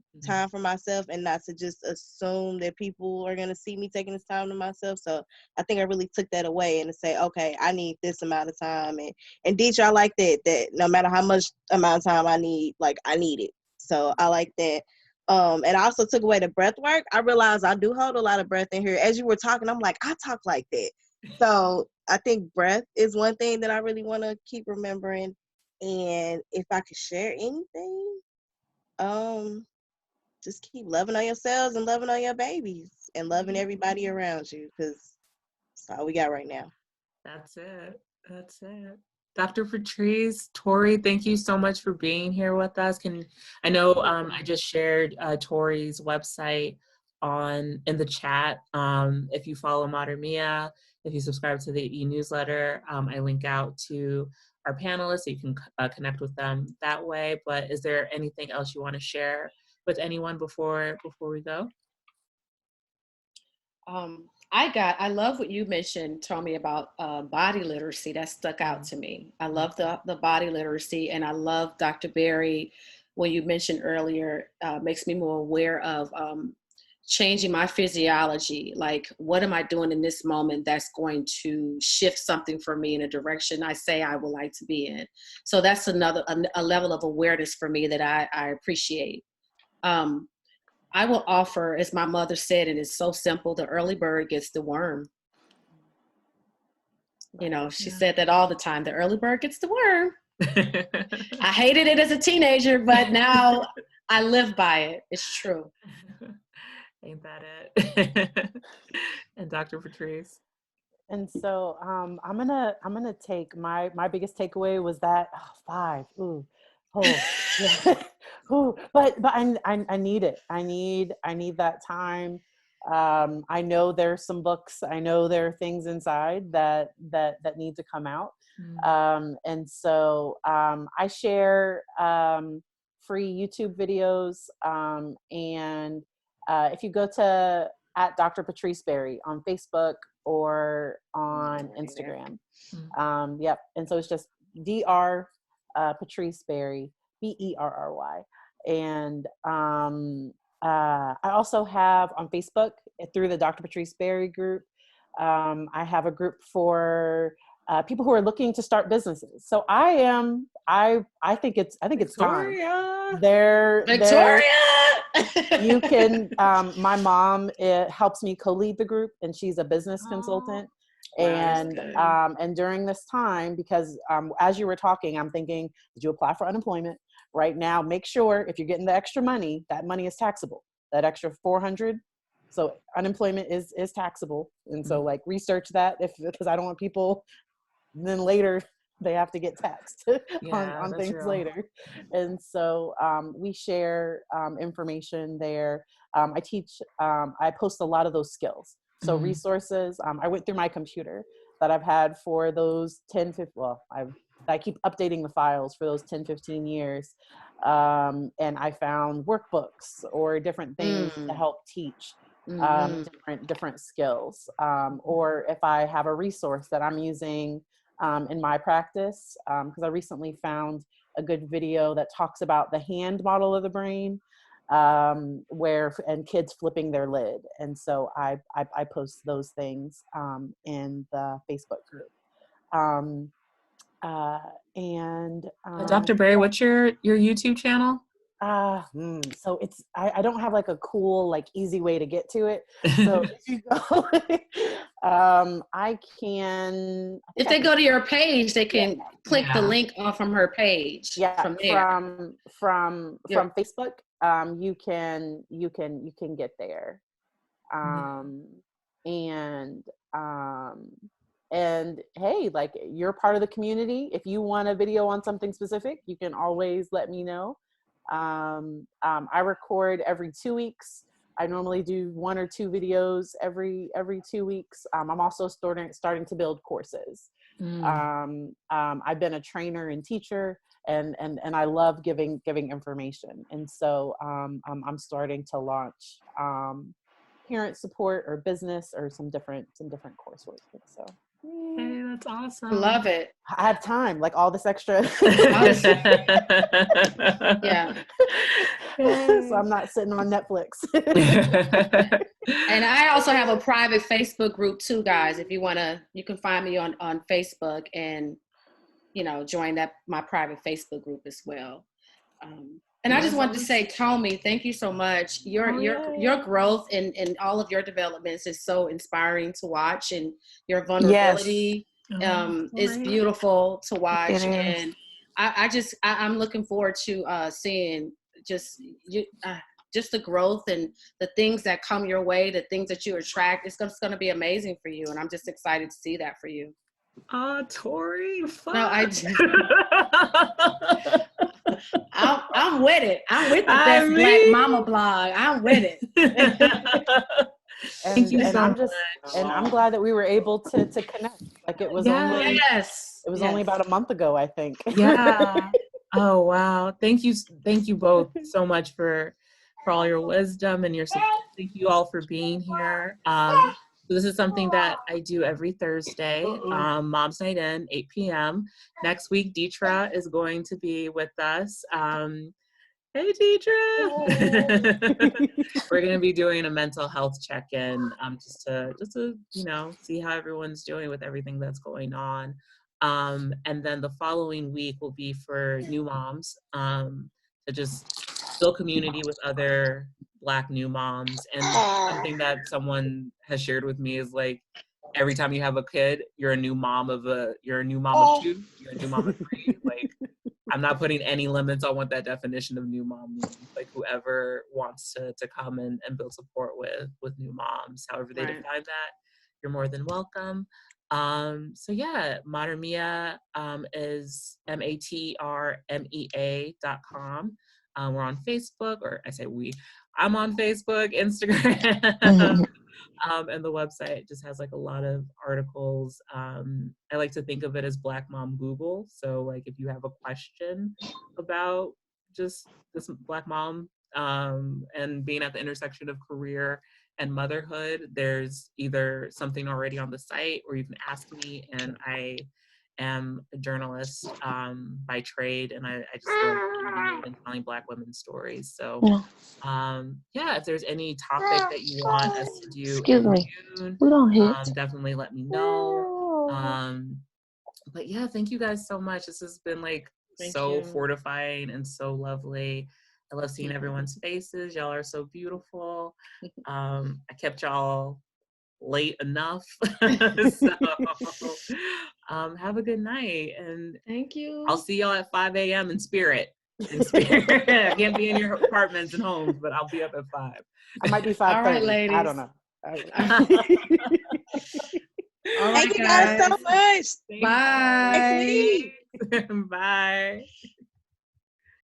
for myself, and not to just assume that people are gonna see me taking this time to myself. So I think I really took that away and to say, okay, I need this amount of time, and Deetra, I like that no matter how much amount of time I need, like I need it. So I like that. And I also took away the breath work. I realized I do hold a lot of breath in here. As you were talking, I'm like, I talk like that. So I think breath is one thing that I really want to keep remembering. And if I could share anything, just keep loving on yourselves and loving on your babies and loving everybody around you, because that's all we got right now. That's it. That's it. Dr. Patrice, Tori, thank you so much for being here with us. I know I just shared Tori's website in the chat. If you follow Modern Mia, if you subscribe to the e-newsletter, I link out to our panelists so you can connect with them that way. But is there anything else you want to share with anyone before we go? I love what you mentioned, Tommy, about body literacy. That stuck out to me. I love the body literacy, and I love Dr. Perry, when you mentioned earlier, makes me more aware of changing my physiology. Like, what am I doing in this moment that's going to shift something for me in a direction I say I would like to be in? So that's a level of awareness for me that I appreciate. I will offer, as my mother said, and it's so simple, the early bird gets the worm. You know, she said that all the time, the early bird gets the worm. I hated it as a teenager, but now I live by it. It's true. Ain't that it? And Dr. Patrice? And so I'm gonna take my biggest takeaway was that 5. Ooh, oh, yeah. Ooh, but I need it. I need that time. I know there's some books. I know there are things inside that need to come out. And so I share free YouTube videos. And if you go to @Dr. Patrice Perry on Facebook or on Instagram. Yep. And so it's just Dr. Patrice Perry, Berry. And I also have on Facebook through the Dr. Patrice Perry group. I have a group for people who are looking to start businesses. So I think it's Victoria. time. Victoria. You can, my mom, it helps me co-lead the group, and she's a business consultant. And during this time, because as you were talking, I'm thinking, did you apply for unemployment? Right now, make sure if you're getting the extra money, that money is taxable. That extra $400. So unemployment is taxable. And so like research that because I don't want people then later they have to get taxed on things real. Later. And so we share information there. I teach, I post a lot of those skills. So resources, I went through my computer that I've had for those 10, 15, well, I keep updating the files for those 10, 15 years. And I found workbooks or different things to help teach different skills. Or if I have a resource that I'm using in my practice, because I recently found a good video that talks about the hand model of the brain, and kids flipping their lid. And so I post those things in the Facebook group. Dr. Perry, what's your YouTube channel? So it's, I don't have like a cool, like easy way to get to it. So if you go, if they go to your page, they can click the link off from her page. Yeah. From there. From Facebook, you can get there. And hey, like, you're part of the community. If you want a video on something specific, you can always let me know. I record every 2 weeks. I normally do 1 or 2 videos every 2 weeks. I'm also starting to build courses. I've been a trainer and teacher, and I love giving information. And so I'm starting to launch parent support or business or some different coursework. So. Hey, that's awesome. Love it. I have time, like all this extra. Yeah. So I'm not sitting on Netflix. And I also have a private Facebook group too, guys. If you you can find me on Facebook and, join my private Facebook group as well. And I just wanted to say, Tommy, thank you so much. Your growth and all of your developments is so inspiring to watch, and your vulnerability is beautiful to watch. And I'm looking forward to seeing just the growth and the things that come your way, the things that you attract. It's going to be amazing for you, and I'm just excited to see that for you. Tori, fuck. No, I'm with it. I'm with the best Black Mama blog. I'm with it. Thank you so much. And I'm glad that we were able to connect. Like it was only about a month ago, I think. Yeah. Oh wow. Thank you both so much for all your wisdom and your support. Thank you all for being here. So this is something that I do every Thursday, Mom's Night In, 8 p.m. Next week, Deetra is going to be with us. Hey, Deetra! We're going to be doing a mental health check-in just to see how everyone's doing with everything that's going on. And then the following week will be for new moms to just build community with other Black new moms. And something that someone has shared with me is like, every time you have a kid, you're a new mom of 2, you're a new mom of 3. Like, I'm not putting any limits on what that definition of new mom means. Like, whoever wants to come and build support with new moms, however they define that, you're more than welcome. So yeah, Modern Mea is matrmea.com. We're on Facebook, or I say we. I'm on Facebook, Instagram, and the website just has like a lot of articles. I like to think of it as Black Mom Google. So like if you have a question about just this Black mom and being at the intersection of career and motherhood, there's either something already on the site, or you can ask me. And I am a journalist by trade, and I just love interviewing and telling Black women's stories. So if there's any topic that you want us to do in June, definitely let me know. But yeah, thank you guys so much. This has been like fortifying and so lovely. I love seeing everyone's faces. Y'all are so beautiful. I kept y'all late enough. So have a good night, and thank you. I'll see y'all at 5 a.m. in spirit. I can't be in your apartments and homes, but I'll be up at 5. I might be 5:30. All right, ladies. I don't know. Thank you guys so much. Bye. Bye.